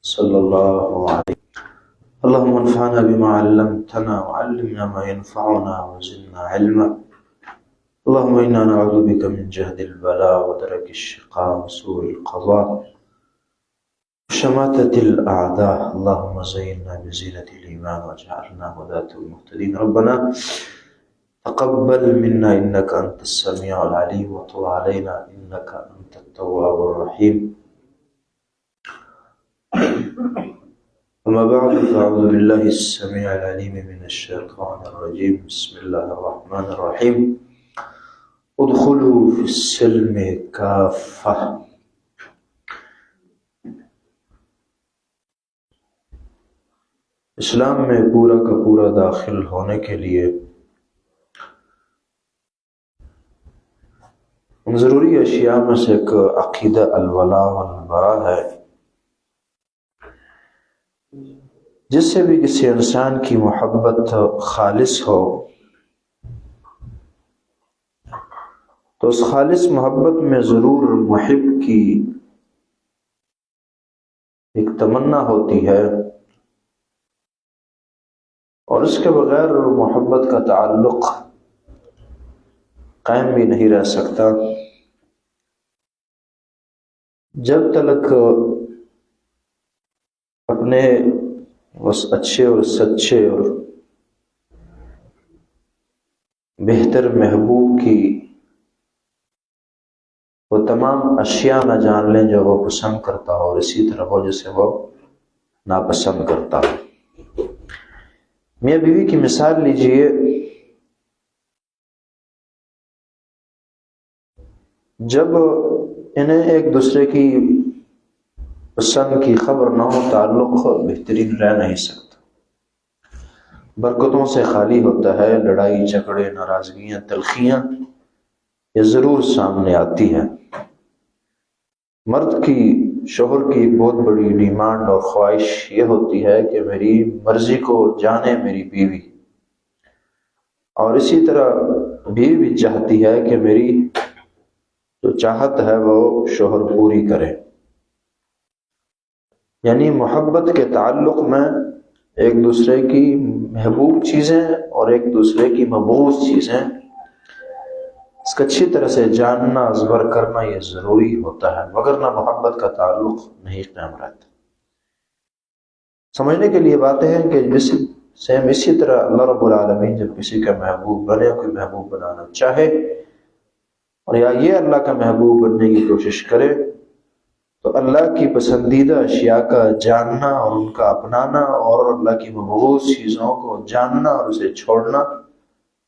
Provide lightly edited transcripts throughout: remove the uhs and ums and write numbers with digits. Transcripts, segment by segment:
صلی اللہ علیہ اللهم انفعنا بما علمتنا وعلمنا ما ينفعنا وزدنا علما. اللهم إنا نعوذ بك من جهد البلاء ودرك الشقاء وسوء القضاء وشماتة الأعداء. اللهم زينا بزينة الإيمان واجعلنا هداة المهتدين. ربنا تقبل منا إنك أنت السميع العليم وتب علينا إنك أنت التواب الرحيم. أما بعد فأعوذ بالله السميع العليم من الشيطان الرجيم. بسم الله الرحمن الرحيم. ادخلوا في السلم كافة. اسلام میں پورا کا پورا داخل ہونے کے لیے ضروری اشیاء میں سے ایک عقیدہ الولاء والبراء ہے. جس سے بھی کسی انسان کی محبت خالص ہو تو اس خالص محبت میں ضرور محب کی ایک تمنا ہوتی ہے، اور اس کے بغیر محبت کا تعلق قائم بھی نہیں رہ سکتا. جب تک اپنے اس اچھے اور سچے اور بہتر محبوب کی وہ تمام اشیاء نہ جان لیں جو وہ پسند کرتا ہو، اور اسی طرح ہو جسے وہ ناپسند کرتا ہو. میاں بیوی کی مثال لیجئے. جب انہیں ایک دوسرے کی پسند کی خبر نہ ہو تعلق بہترین رہ نہیں سکتا، برکتوں سے خالی ہوتا ہے. لڑائی جھگڑے ناراضگیاں تلخیاں یہ ضرور سامنے آتی ہیں. مرد کی شوہر کی بہت بڑی ڈیمانڈ اور خواہش یہ ہوتی ہے کہ میری مرضی کو جانے میری بیوی، اور اسی طرح بیوی بھی چاہتی ہے کہ میری جو چاہت ہے وہ شوہر پوری کرے. یعنی محبت کے تعلق میں ایک دوسرے کی محبوب چیزیں اور ایک دوسرے کی مبغوض چیزیں اس کا اچھی طرح سے جاننا ازبر کرنا یہ ضروری ہوتا ہے، وگرنہ محبت کا تعلق نہیں قائم رہتا. سمجھنے کے لیے باتیں ہیں کہ اسی طرح اللہ رب العالمین جب کسی کا محبوب بنے، کوئی محبوب بنانا چاہے اور یا یہ اللہ کا محبوب بننے کی کوشش کرے، تو اللہ کی پسندیدہ اشیاء کا جاننا اور ان کا اپنانا اور اللہ کی مبغوض چیزوں کو جاننا اور اسے چھوڑنا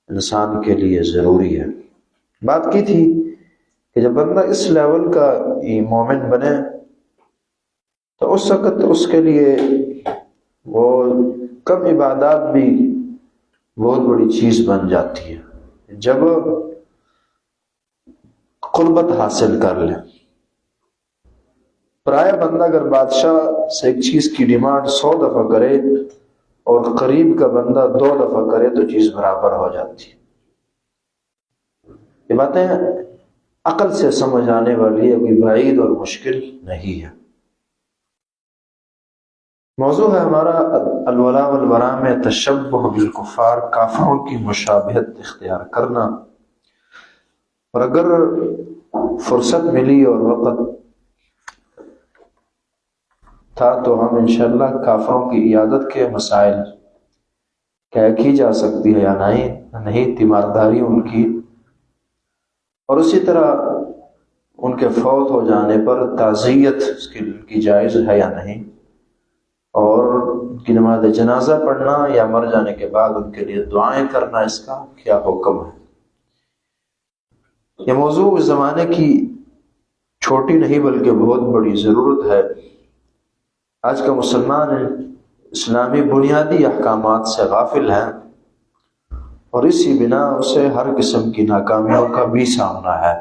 انسان کے لیے ضروری ہے. بات کی تھی کہ جب بندہ اس لیول کا مومن بنے تو اس وقت اس کے لیے وہ کم عبادات بھی بہت بڑی چیز بن جاتی ہے. جب قربت حاصل کر لے، پرایا بندہ اگر بادشاہ سے ایک چیز کی ڈیمانڈ 100 دفعہ کرے اور قریب کا بندہ 2 دفعہ کرے تو چیز برابر ہو جاتی ہے. یہ باتیں عقل سے سمجھ آنے والی ہے، کوئی بعید اور مشکل نہیں ہے. موضوع ہے ہمارا الولاء والبراء میں تشبہ بالکفار، کافروں کی مشابہت اختیار کرنا. اور اگر فرصت ملی اور وقت تھا تو ہم انشاءاللہ کافروں کی عیادت کے مسائل کیا کی جا سکتی ہے یا نہیں، تیمارداری ان کی، اور اسی طرح ان کے فوت ہو جانے پر تعزیت کی جائز ہے یا نہیں، اور ان کی نماز جنازہ پڑھنا یا مر جانے کے بعد ان کے لیے دعائیں کرنا، اس کا کیا حکم ہے. یہ موضوع اس زمانے کی چھوٹی نہیں بلکہ بہت بڑی ضرورت ہے. آج کا مسلمان اسلامی بنیادی احکامات سے غافل ہے، اور اسی بنا اسے ہر قسم کی ناکامیوں کا بھی سامنا ہے.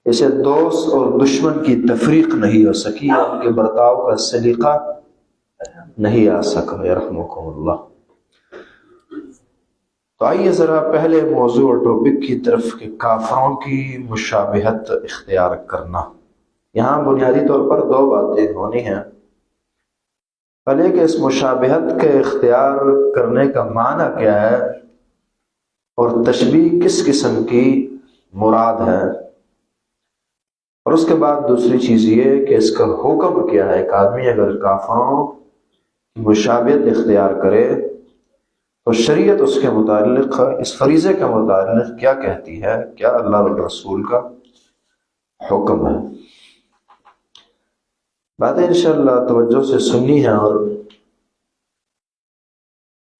اسے دوست اور دشمن کی تفریق نہیں ہو سکی، ان کے برتاؤ کا سلیقہ نہیں آ سکا. یرحمکم اللہ. تو آئیے ذرا پہلے موضوع اور ٹاپک کی طرف کہ کافروں کی مشابہت اختیار کرنا. یہاں بنیادی طور پر 2 باتیں ہونی ہیں. پہلے کہ اس مشابہت کے اختیار کرنے کا معنی کیا ہے اور تشبیہ کس قسم کی مراد ہے، اور اس کے بعد دوسری چیز یہ کہ اس کا حکم کیا ہے۔ ایک آدمی اگر کافروں کی مشابہت اختیار کرے تو شریعت اس کے متعلق، اس فریضے کے متعلق کیا کہتی ہے، کیا اللہ اور رسول کا حکم ہے۔ باتیں انشاءاللہ توجہ سے سننی ہیں اور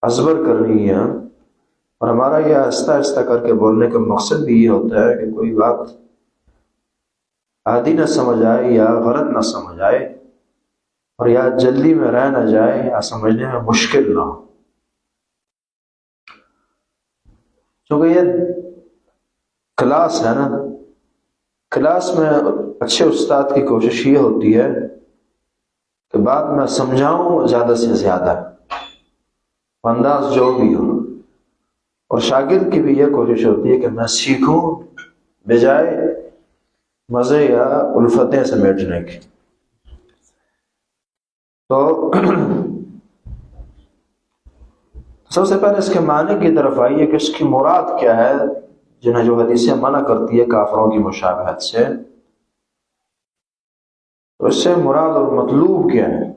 ازبر کرنی ہے، اور ہمارا یہ آہستہ آہستہ کر کے بولنے کا مقصد بھی یہ ہوتا ہے کہ کوئی بات عادی نہ سمجھ آئے یا غلط نہ سمجھ آئے، اور یا جلدی میں رہ نہ جائے یا سمجھنے میں مشکل نہ ہو۔ کیونکہ یہ کلاس ہے نا، کلاس میں اچھے استاد کی کوشش یہ ہوتی ہے کہ بات میں سمجھاؤں زیادہ سے زیادہ، انداز جو بھی ہو، اور شاگرد کی بھی یہ کوشش ہوتی ہے کہ میں سیکھوں بجائے مزے یا الفتیں سمیٹنے کی۔ تو سب سے پہلے اس کے معنی کی طرف آئیے کہ اس کی مراد کیا ہے، جنہیں جو حدیثیں منع کرتی ہے کافروں کی مشابہت سے، تو اس سے مراد اور مطلوب کیا ہے۔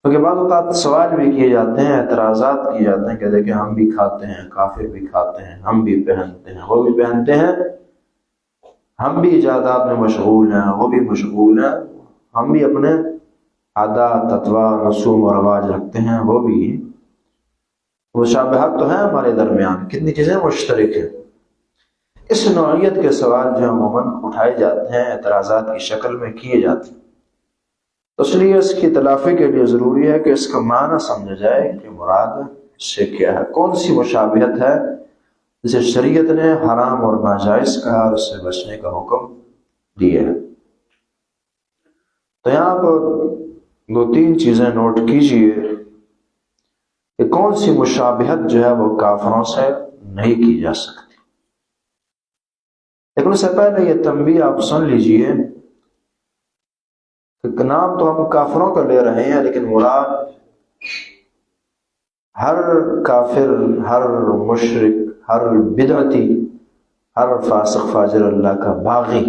کیونکہ بعض اوقات سوال بھی کیے جاتے ہیں، اعتراضات کیے جاتے ہیں کہ دیکھیں ہم بھی کھاتے ہیں، کافر بھی کھاتے ہیں، ہم بھی پہنتے ہیں، وہ بھی پہنتے ہیں، ہم بھی ایجادات میں مشغول ہیں، وہ بھی مشغول ہیں، ہم بھی اپنے عادات، اطوار، رسوم و رواج رکھتے ہیں، وہ بھی۔ مشابہت تو ہے ہمارے درمیان، کتنی چیزیں مشترک ہیں۔ اس نوعیت کے سوال جو عموماً اٹھائے جاتے ہیں، اعتراضات کی شکل میں کیے جاتے ہیں، تو اس لیے اس کی تلافی کے لیے ضروری ہے کہ اس کا معنی سمجھا جائے کہ مراد سے کیا ہے، کون سی مشابہت ہے جسے شریعت نے حرام اور ناجائز کہا اور اس سے بچنے کا حکم دیا ہے۔ تو یہاں پر دو تین چیزیں نوٹ کیجئے کہ کون سی مشابہت جو ہے وہ کافروں سے نہیں کی جا سکتی۔ لیکن اس سے پہلے یہ تنبیہ آپ سن لیجئے کہ نام تو ہم کافروں کا لے رہے ہیں، لیکن مراد ہر کافر، ہر مشرک، ہر بدعتی، ہر فاسق فاجر اللہ کا باغی،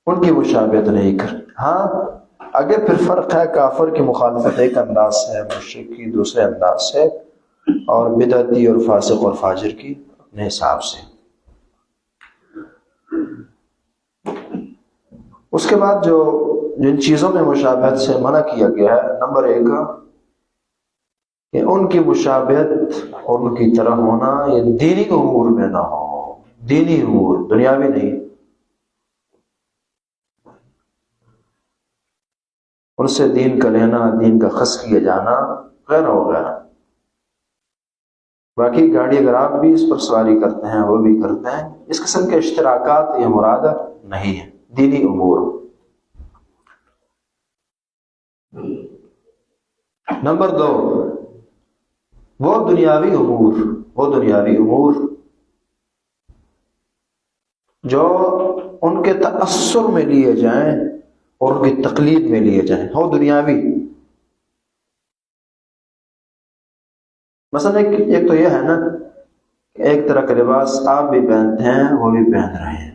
ان کی مشابہت نہیں کر۔ ہاں آگے پھر فرق ہے، کافر کی مخالفت ایک انداز سے ہے، مشرک کی دوسرے انداز سے، اور بدعتی اور فاسق اور فاجر کی اپنے حساب سے۔ اس کے بعد جو جن چیزوں میں مشابہت سے منع کیا گیا ہے، نمبر ایک کہ ان کی مشابہت اور ان کی طرح ہونا یہ دینی امور میں نہ ہو، دینی امور، دنیاوی نہیں۔ ان سے دین کا لینا، دین کا خص کیا جانا غیر وغیرہ۔ باقی گاڑی اگر آپ بھی اس پر سواری کرتے ہیں، وہ بھی کرتے ہیں، اس قسم کے اشتراکات یہ مراد نہیں ہے، دینی امور۔ نمبر دو، وہ دنیاوی امور جو ان کے تأثر میں لیے جائیں اور ان کی تقلید میں لیے جائیں، وہ دنیاوی۔ مثلا ایک تو یہ ہے نا کہ ایک طرح کا لباس آپ بھی پہنتے ہیں، وہ بھی پہن رہے ہیں۔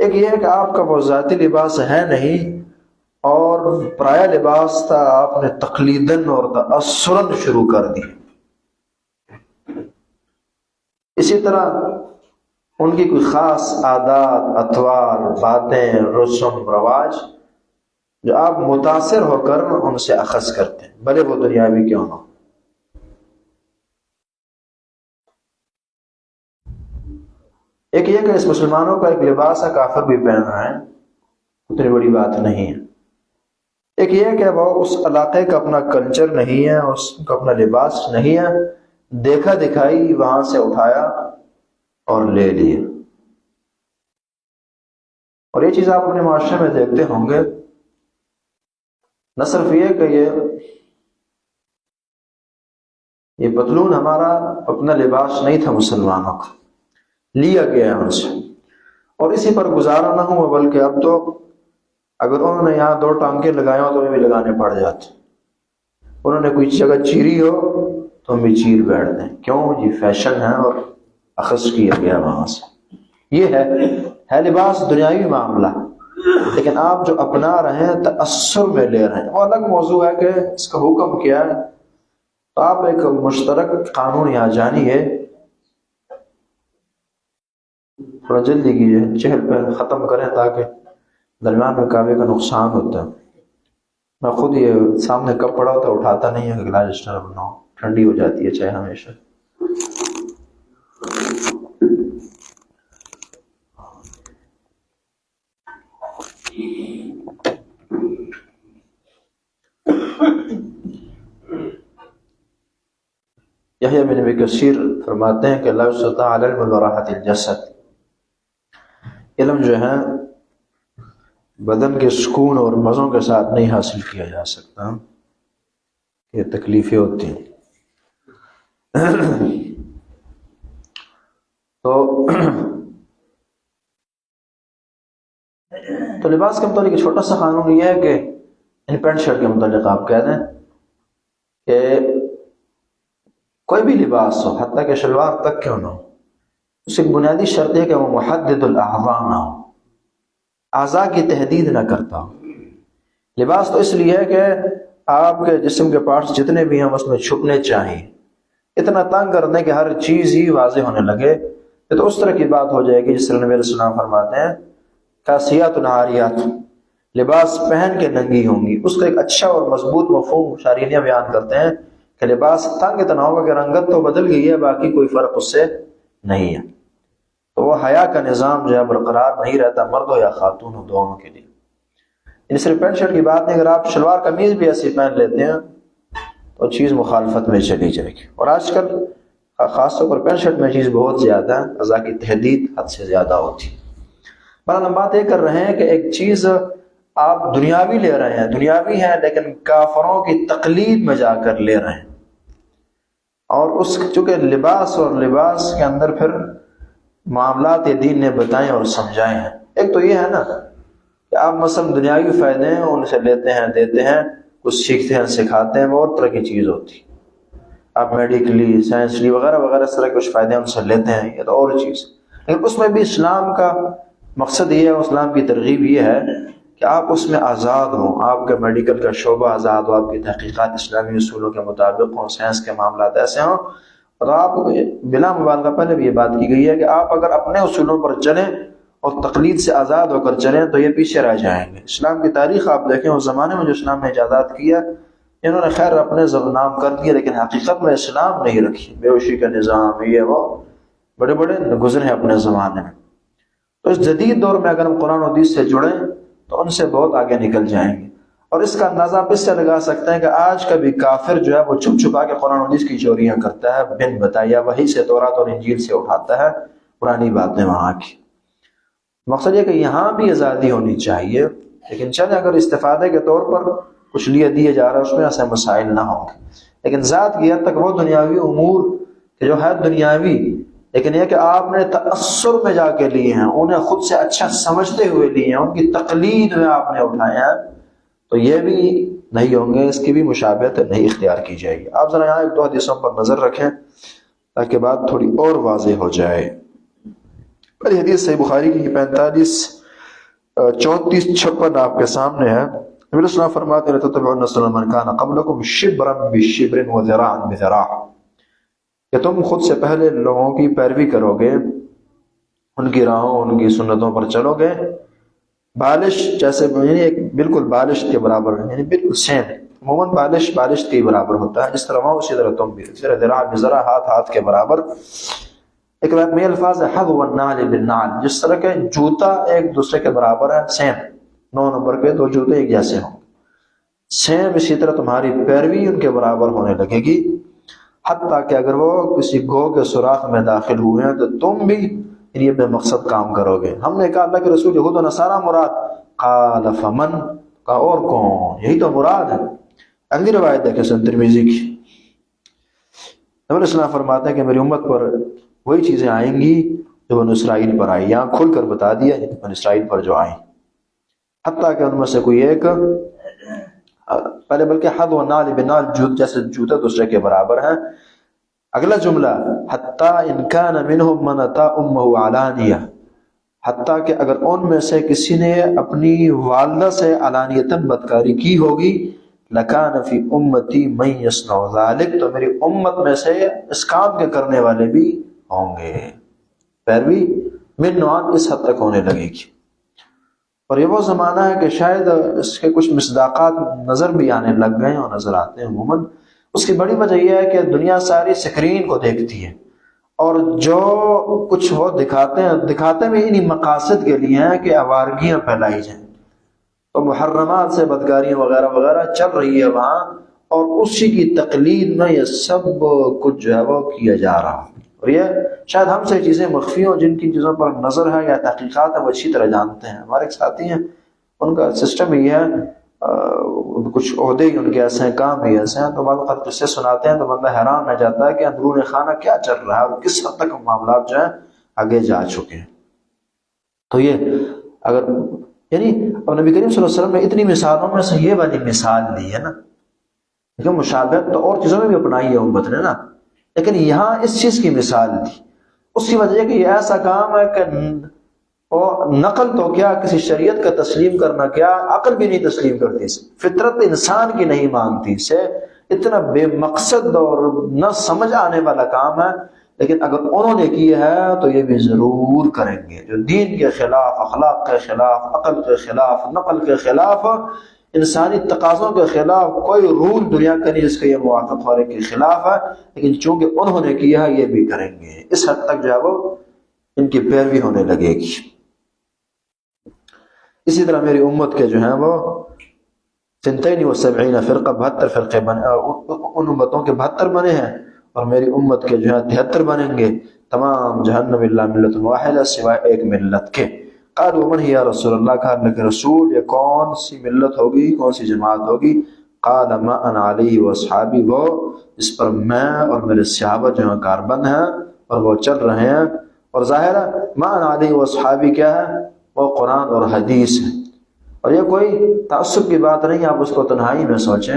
ایک یہ ہے کہ آپ کا وہ ذاتی لباس ہے نہیں اور پرایا لباس تھا، آپ نے تقلیداً اور تأثراً شروع کر دی۔ اسی طرح ان کی کوئی خاص عادات، اطوار، باتیں، رسم، رواج جو آپ متاثر ہو کر ان سے اخذ کرتے ہیں، بھلے وہ دنیاوی کیوں نہ ہو۔ ایک یہ کہ اس مسلمانوں کا ایک لباس ہے، کافر بھی پہن رہے ہیں، اتنی بڑی بات نہیں ہے۔ ایک یہ کہ وہ اس علاقے کا اپنا کلچر نہیں ہے، اس کا اپنا لباس نہیں ہے، دیکھا دکھائی وہاں سے اٹھایا اور لے لیے۔ اور یہ چیز آپ اپنے معاشرے میں دیکھتے ہوں گے، نہ صرف یہ کہ یہ پتلون ہمارا اپنا لباس نہیں تھا، مسلمانوں کا لیا گیا ان سے، اور اسی پر گزارا نہ ہوا، بلکہ اب تو اگر انہوں نے یہاں 2 ٹانکے لگائے ہوں تو بھی لگانے پڑ جاتے، انہوں نے کوئی جگہ چیری ہو تو ہم بھی چیر بیٹھتے ہیں، کیوں جی فیشن ہے اور اخذ کیا گیا وہاں سے۔ یہ ہے لباس دنیاوی معاملہ، لیکن آپ جو اپنا رہے ہیں تأثر میں لے رہے ہیں، وہ الگ موضوع ہے کہ اس کا حکم کیا ہے۔ تو آپ ایک مشترک قانون یہاں جانیے، تھوڑا جلدی کیجیے، چہل پہل ختم کریں تاکہ درمیان میں کعبے کا نقصان ہوتا ہے۔ میں خود یہ سامنے کب پڑا ہوتا اٹھاتا نہیں ہے کہ گلاس ڈسٹرب نہ ہو، ٹھنڈی ہو جاتی ہے چائے ہمیشہ۔ یحییٰ بن ابی کثیر فرماتے ہیں کہ لا یستطاع العلم براحۃ الجسد، علم جو ہے بدن کے سکون اور مزوں کے ساتھ نہیں حاصل کیا جا سکتا، یہ تکلیفیں ہوتی ہیں۔ تو لباس کے متعلق چھوٹا سا قانون یہ ہے کہ ان پینٹ شرٹ کے متعلق آپ کہہ دیں کہ کوئی بھی لباس ہو، حتیٰ کہ شلوار تک کیوں نہ ہو، اس کی بنیادی شرط ہے کہ وہ محدد الاعضاء نہ ہو، اعضاء کی تحدید نہ کرتا ہو۔ لباس تو اس لیے ہے کہ آپ کے جسم کے پارٹس جتنے بھی ہیں اس میں چھپنے چاہیے، اتنا تنگ کر دیں کہ ہر چیز ہی واضح ہونے لگے، تو اس طرح کی بات ہو جائے گی جس طرح نبی علیہ السلام فرماتے ہیں کاسیات عاریات، لباس پہن کے ننگی ہوں گی۔ اس کا ایک اچھا اور مضبوط مفہوم شارحین بیان کرتے ہیں کہ لباس تنگ اتنا ہوگا کہ رنگت تو بدل گئی ہے، باقی کوئی فرق اس سے نہیں ہے، تو وہ حیا کا نظام جو ہے برقرار نہیں رہتا، مرد ہو یا خاتون ہو دونوں کے لیے۔ ان صرف پینٹ شرٹ کی بات نہیں، اگر آپ شلوار قمیض بھی ایسی پہن لیتے ہیں تو چیز مخالفت میں چلی جائے گی۔ اور آج کل خاص طور پر پینٹ شرٹ میں چیز بہت زیادہ ہے، اعضاء کی تحدید حد سے زیادہ ہوتی ہے۔ بہرحال ہم بات یہ کر رہے ہیں کہ ایک چیز آپ دنیاوی لے رہے ہیں، دنیاوی ہے لیکن کافروں کی تقلید میں جا کر لے رہے ہیں، اور اس چونکہ لباس اور لباس کے اندر پھر معاملات دین نے بتائیں اور سمجھائے ہیں۔ ایک تو یہ ہے نا کہ آپ مثلا دنیاوی فائدے ہیں ان سے لیتے ہیں، دیتے ہیں، کچھ سیکھتے ہیں، سکھاتے ہیں، بہت طرح کی چیز ہوتی ہے، آپ میڈیکلی، سائنسلی وغیرہ وغیرہ اس طرح کے کچھ فائدے ان سے لیتے ہیں، یہ تو اور چیز۔ لیکن اس میں بھی اسلام کا مقصد یہ ہے، اسلام کی ترغیب یہ ہے کہ آپ اس میں آزاد ہوں، آپ کا میڈیکل کا شعبہ آزاد ہو، آپ کی تحقیقات اسلامی اصولوں کے مطابق ہوں، سائنس کے معاملات ایسے ہوں، اور آپ بلا مبالغہ پہلے بھی یہ بات کی گئی ہے کہ آپ اگر اپنے اصولوں پر چلیں اور تقلید سے آزاد ہو کر چلیں تو یہ پیچھے رہ جائیں گے۔ اسلام کی تاریخ آپ دیکھیں، اس زمانے میں جو اسلام نے ایجادات کیا، انہوں نے خیر اپنے نام کر دیے لیکن حقیقت میں اسلام نہیں رکھی، بے ہوشی کا نظام، یہ وہ بڑے بڑے گزرے ہیں اپنے زمانے میں۔ تو اس جدید دور میں اگر ہم قرآن و حدیث سے جڑیں تو ان سے بہت آگے نکل جائیں گے۔ اور اس کا اندازہ آپ اس سے لگا سکتے ہیں کہ آج کا بھی کافر جو ہے وہ چھپ چھپا کے قرآن و حدیث کی چوریاں کرتا ہے، بن بتائی، یا وحی سے، تورات اور انجیل سے اٹھاتا ہے پرانی باتیں وہاں کی۔ مقصد یہ کہ یہاں بھی آزادی ہونی چاہیے، لیکن چلے اگر استفادے کے طور پر کچھ لیے دیے جا رہا ہے اس میں ایسے مسائل نہ ہوں گے، لیکن ذات کی حد تک وہ دنیاوی امور کہ جو ہے دنیاوی، لیکن یہ کہ آپ نے تأثر میں جا کے لیے ہیں، انہیں خود سے اچھا سمجھتے ہوئے لیے ہیں، ان کی تقلید میں آپ نے اٹھائے ہیں، تو یہ بھی نہیں ہوں گے، اس کی بھی مشابہت نہیں اختیار کی جائے گی۔ آپ ذرا یہاں ایک دو حدیثوں پر نظر رکھیں تاکہ بات تھوڑی اور واضح ہو جائے۔ پہلی حدیث صحیح بخاری کی 45 34 56 آپ کے سامنے ہے۔ نبی علیہ السلام فرماتے ہیں تتبعون سنن من کان قبلکم شبرا بشبر وذراعا بذراع، کہ تم خود سے پہلے لوگوں کی پیروی کرو گے، ان کی راہوں، ان کی سنتوں پر چلو گے، بالش جیسے، یعنی ایک بالکل بالش کے برابر، یعنی بالکل سیم، عموماً بالش بالش کے برابر ہوتا ہے، جس طرح وہاں اسی طرح تم بھی، ذراع بذراع، ہاتھ کے برابر۔ ایک بات میں الفاظ ہے حذو النعل بالنعل، جس طرح کے جوتا ایک دوسرے کے برابر ہے، سیم 9 نمبر کے 2 جوتے ایک جیسے ہوں، سیم اسی طرح تمہاری پیروی ان کے برابر ہونے لگے گی، حتیٰ کہ اگر وہ کسی گو کے سوراخ میں داخل ہوئے ہیں تو تم بھی یہ بے مقصد کام کرو گے۔ ہم نے کہا اللہ کے رسول یہود و نصارہ مراد؟ قال فمن، کا اور کون، یہی تو مراد ہے۔ اگلی روایت دیکھیں سنن ترمذی کی، نبی علیہ السلام فرماتے ہیں کہ میری امت پر وہی چیزیں آئیں گی جو بنو اسرائیل پر آئی، یہاں کھل کر بتا دیا بنو اسرائیل پر جو آئیں، حتیٰ کہ ان میں سے کوئی ایک پہلے بلکہ حد و نال بنال جیسے جوتے دوسرے کے برابر ہیں. اگلا جملہ حتیٰ ان کان منہم من اتی امہ علانیہ، حتیٰ کہ اگر ان میں سے کسی نے اپنی والدہ سے علانیتاً بدکاری کی ہوگی، لکان فی امتی من یصنع ذلک، تو میری امت میں سے اس کام کے کرنے والے بھی ہوں گے. پیروی من نوعان اس حد تک ہونے لگے گی. اور یہ وہ زمانہ ہے کہ شاید اس کے کچھ مصداقات نظر بھی آنے لگ گئے اور نظر آتے ہیں عموماً. اس کی بڑی وجہ یہ ہے کہ دنیا ساری سکرین کو دیکھتی ہے، اور جو کچھ وہ دکھاتے میں انہی مقاصد کے لیے ہیں کہ آوارگیاں پھیلائی جائیں. تو محرمات سے بدکاریاں وغیرہ وغیرہ چل رہی ہے وہاں، اور اسی کی تقلید میں یہ سب کچھ جو ہے وہ کیا جا رہا ہے. اور یہ شاید ہم سے چیزیں مخفی ہوں، جن کی چیزوں پر نظر ہے یا تحقیقات ہے وہ اچھی طرح جانتے ہیں. ہمارے ایک ساتھی ہیں، ان کا سسٹم یہ ہے، کچھ عہدے ہی ان کے ایسے ہیں، کام ہی ایسے ہیں، تو بعض وقت قصے سناتے ہیں تو بندہ حیران رہ جاتا ہے کہ اندرون خانہ کیا چل رہا ہے اور کس حد تک معاملات جو ہیں آگے جا چکے ہیں. تو یہ اگر یعنی اور نبی کریم صلی اللہ علیہ وسلم نے اتنی مثالوں میں سے یہ والی مثال دی ہے نا، لیکن مشابہت تو اور چیزوں میں بھی اپنائی ہے امت نے نا، لیکن یہاں اس چیز کی مثال دی. اس کی وجہ کہ یہ ایسا کام ہے کہ نقل تو کیا، کسی شریعت کا تسلیم کرنا کیا، عقل بھی نہیں تسلیم کرتی، فطرت انسان کی نہیں مانتی، سے اتنا بے مقصد اور نہ سمجھ آنے والا کام ہے. لیکن اگر انہوں نے کیا ہے تو یہ بھی ضرور کریں گے، جو دین کے خلاف، اخلاق کے خلاف، عقل کے خلاف، نقل کے خلاف، انسانی تقاضوں کے خلاف، کوئی رول دنیا کا نہیں جس کا یہ موافق ہونے کے خلاف ہے، لیکن چونکہ انہوں نے کیا ہے یہ بھی کریں گے. اس حد تک جو ہے وہ ان کی پیروی ہونے لگے گی. اسی طرح میری امت کے جو ہیں وہ 72 فرقہ، 72 فرقے بنے، ان امتوں کے 72 بنے ہیں، اور میری امت کے جو ہیں 73 بنیں گے، تمام جہنم الا ملت واحدہ، سوائے ایک ملت کے. قالوا من ہی یا رسول اللہ، کہا اللہ کے رسول یہ کون سی ملت ہوگی، کون سی جماعت ہوگی؟ قال ما انا علیہ واصحابی، وہ اس پر میں اور میرے صحابہ جو ہیں کاربند ہیں اور وہ چل رہے ہیں. اور ظاہر ہے ما انا علیہ واصحابی کیا ہے، وہ قرآن اور حدیث ہے. اور یہ کوئی تعصب کی بات نہیں، آپ اس کو تنہائی میں سوچیں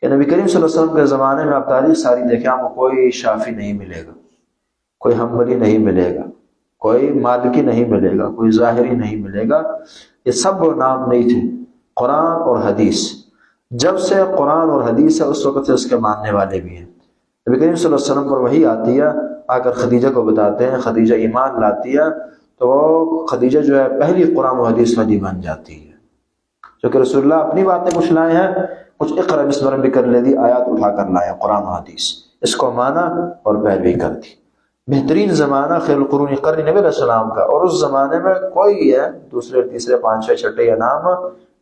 کہ نبی کریم صلی اللہ علیہ وسلم کے زمانے میں آپ تاریخ ساری دیکھیں، آپ کو کوئی شافی نہیں ملے گا، کوئی حنبلی نہیں ملے گا، کوئی مالکی نہیں ملے گا، کوئی ظاہری نہیں ملے گا. یہ سب نام نہیں تھے، قرآن اور حدیث. جب سے قرآن اور حدیث ہے اس وقت سے اس کے ماننے والے بھی ہیں. نبی کریم صلی اللہ علیہ وسلم پر وحی آتی ہے، آ کر خدیجہ کو بتاتے ہیں، خدیجہ ایمان لاتی ہے، تو خدیجہ جو ہے پہلی قرآن و حدیث والی بن جاتی ہے. کیونکہ رسول اللہ اپنی باتیں کچھ لائے ہیں، کچھ اقرأ بسم ربک الذی آیات اٹھا کر لائے قرآن و حدیث، اس کو مانا اور پیروی کر دی. بہترین زمانہ خیر القرون قرن نبی علیہ السلام کا، اور اس زمانے میں کوئی ہے دوسرے تیسرے پانچویں چھٹے یا نام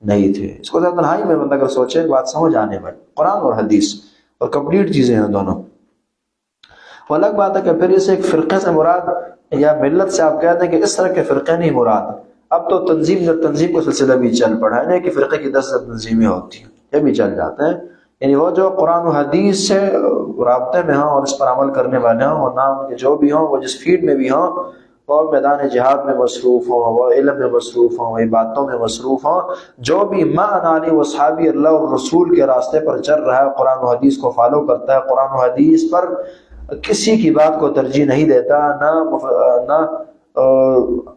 نہیں تھے. اس کو تنہائی میں بندہ اگر سوچے بات سمجھ آنے والی، قرآن اور حدیث اور کمپلیٹ چیزیں ہیں دونوں. وہ الگ بات ہے کہ پھر اسے ایک فرقے سے مراد یا ملت سے آپ کہتے ہیں کہ اس طرح کے فرقے نہیں مراد. اب تو تنظیم کا سلسلہ بھی چل پڑا ہے، نہیں کہ فرقے کی 10 تنظیمیں ہوتی ہیں، یہ بھی چل جاتے ہیں. یعنی وہ جو قرآن و حدیث سے رابطے میں ہوں اور اس پر عمل کرنے والے ہوں، اور نام کے جو بھی ہوں، وہ جس فیلڈ میں بھی ہوں، وہ میدان جہاد میں مصروف ہوں، وہ علم میں مصروف ہوں، وہ عبادتوں میں مصروف ہوں، جو بھی ما انا علیہ واصحابی اللہ اور رسول کے راستے پر چل رہا ہے، قرآن و حدیث کو فالو کرتا ہے، قرآن و حدیث پر کسی کی بات کو ترجیح نہیں دیتا، نہ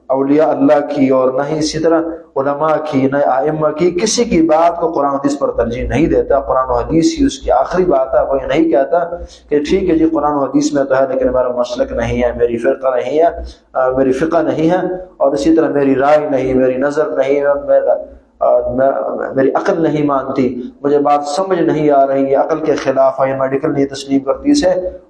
اولیاء اللہ کی اور نہ ہی اسی طرح علماء کی، نہ ائمہ کی، کسی کی بات کو قرآن حدیث پر ترجیح نہیں دیتا. قرآن و حدیث ہی اس کی آخری بات ہے. وہ یہ نہیں کہتا کہ ٹھیک ہے جی قرآن و حدیث میں تو ہے لیکن میرا مسلک نہیں ہے، میری فرقہ نہیں ہے، میری فقہ نہیں ہے، اور اسی طرح میری رائے نہیں، میری نظر نہیں، میری عقل نہیں مانتی، مجھے بات سمجھ نہیں آ رہی ہے، عقل کے خلاف ہے، میڈیکل نہیں تسلیم کرتی اسے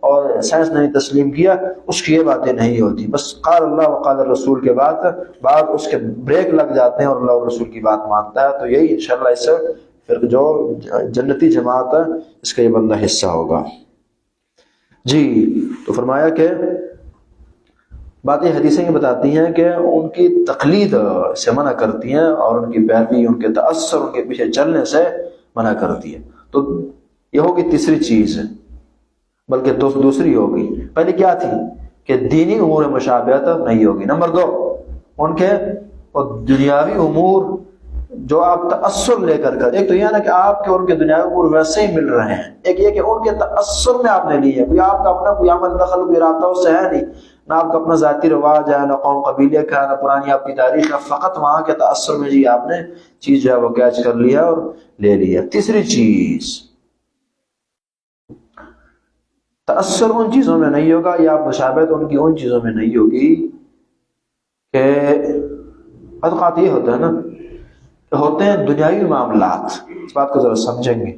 اور سائنس نہیں تسلیم کیا، اس کی یہ باتیں نہیں ہوتی. بس قال اللہ وقال الرسول کے بعد اس کے بریک لگ جاتے ہیں اور اللہ اور رسول کی بات مانتا ہے. تو یہی انشاءاللہ اس سے پھر جو جنتی جماعت ہے اس کا یہ بندہ حصہ ہوگا. جی تو فرمایا کہ باتیں حدیثیں یہ بتاتی ہیں کہ ان کی تقلید سے منع کرتی ہیں اور ان کی پیروی، ان کے تأثر، ان کے پیچھے چلنے سے منع کرتی ہے. تو یہ ہوگی تیسری چیز، بلکہ دوسری ہوگی. پہلے کیا تھی کہ دینی امور مشابہت نہیں ہوگی. نمبر 2 ان کے دنیاوی امور جو آپ تأثر لے کر ایک تو یہ نا کہ آپ کے ان کے دنیاوی امور ویسے ہی مل رہے ہیں، ایک یہ کہ ان کے تأثر میں آپ نے لی ہے، کوئی آپ کا اپنا کوئی عمل دخل کوئی رابطہ اس سے ہے نہیں، نہ آپ کا اپنا ذاتی رواج ہے، نہ قوم قبیلے کا، نہ پرانی آپ کی تاریخ ہے، فقط وہاں کے تأثر میں جی آپ نے چیز جو ہے وہ کیچ کر لیا اور لے لیا۔ تیسری چیز، تأثر ان چیزوں میں نہیں ہوگا یا مشابہت ان کی ان چیزوں میں نہیں ہوگی کہ اوقات یہ ہوتا ہے نا کہ ہوتے ہیں دنیاوی معاملات، اس بات کو ذرا سمجھیں گے،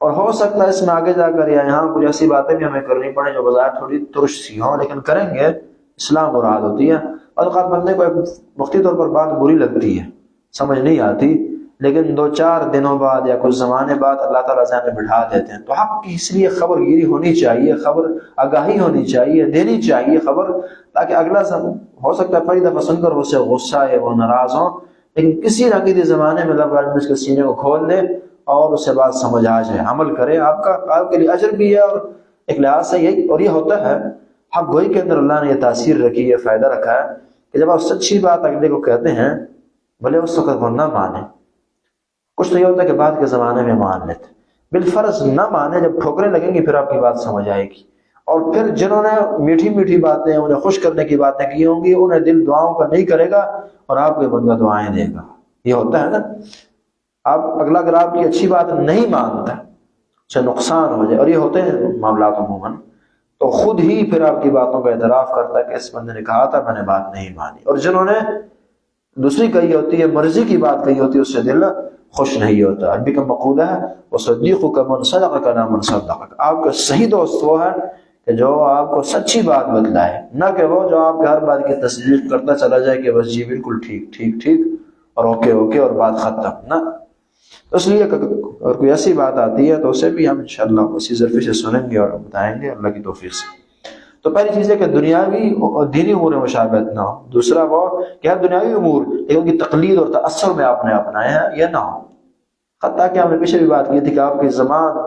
اور ہو سکتا ہے اس میں آگے جا کر یا یہاں کچھ ایسی باتیں بھی ہمیں کرنی پڑیں جو بظاہر تھوڑی ترش سی ہوں، لیکن کریں گے، اسلام مراد ہوتی ہے۔ اوقات بندے کو ایک وقتی طور پر بات بری لگتی ہے، سمجھ نہیں آتی، لیکن 2-4 دنوں بعد یا کچھ زمانے بعد اللہ تعالیٰ ذہن میں بٹھا دیتے ہیں۔ تو حق کی اس لیے خبر گیری ہونی چاہیے، خبر آگاہی ہونی چاہیے، دینی چاہیے خبر، تاکہ اگلا ہو سکتا ہے پہلی دفعہ سن کر اسے غصہ ہے، وہ ناراض ہوں، لیکن کسی نہ کسی زمانے میں اللہ تعالیٰ اس کے سینے کو کھول دے اور اس سے بات سمجھ آ جائے، عمل کرے، آپ کے لیے اجر بھی ہے اور ایک لحاظ سے یہی، اور یہ ہوتا ہے حق گوئی کے اندر اللہ نے یہ تاثیر رکھی ہے، فائدہ رکھا ہے کہ جب آپ سچی بات اگلے کو کہتے ہیں، بھلے اس وقت وہ نہ مانے، کچھ تو یہ ہوتا ہے کہ بعد کے زمانے میں مان لیتے، بالفرض نہ مانے، جب ٹھوکریں لگیں گی پھر آپ کی بات سمجھ آئے گی، اور پھر جنہوں نے میٹھی میٹھی باتیں انہیں خوش کرنے کی باتیں کی ہوں گی، انہیں دل دعاؤں کا نہیں کرے گا اور آپ کو بندہ دعائیں دے گا۔ یہ ہوتا ہے نا، آپ اگلا اگر آپ کی اچھی بات نہیں مانتا اسے نقصان ہو جائے، اور یہ ہوتے ہیں معاملات عموماً، تو خود ہی پھر آپ کی باتوں کا اعتراف کرتا ہے کہ اس بندے نے کہا تھا میں نے بات نہیں مانی، اور جنہوں نے دوسری کہی ہوتی ہے، مرضی کی بات کہی ہوتی ہے، اس سے دل خوش نہیں ہوتا۔ عربی کا مقولہ ہے وَصَدِّقُكَ مَنْ صَدَقَكَ لَا مَنْ صَدَّقَكَ، آپ کا صحیح دوست وہ ہے کہ جو آپ کو سچی بات بتلائے، نہ کہ وہ جو آپ کے ہر بات کی تصدیق کرتا چلا جائے کہ بس جی بالکل ٹھیک ٹھیک ٹھیک اور اوکے اوکے اور بات ختم نہ۔ اس لیے اور کوئی ایسی بات آتی ہے تو اسے بھی ہم انشاءاللہ اسی ظرفی سے سنیں گے اور بتائیں گے اللہ کی توفیق سے۔ تو پہلی چیز ہے کہ دنیاوی اور دینی امور میں مشابہت نہ ہو، دوسرا وہ کہ ہر دنیاوی امور لیکن ان کی تقلید اور تأثر میں آپ نے اپنایا ہے یہ نہ ہو، حتیٰ کہ ہم نے پیچھے بھی بات کی تھی کہ آپ کی زبان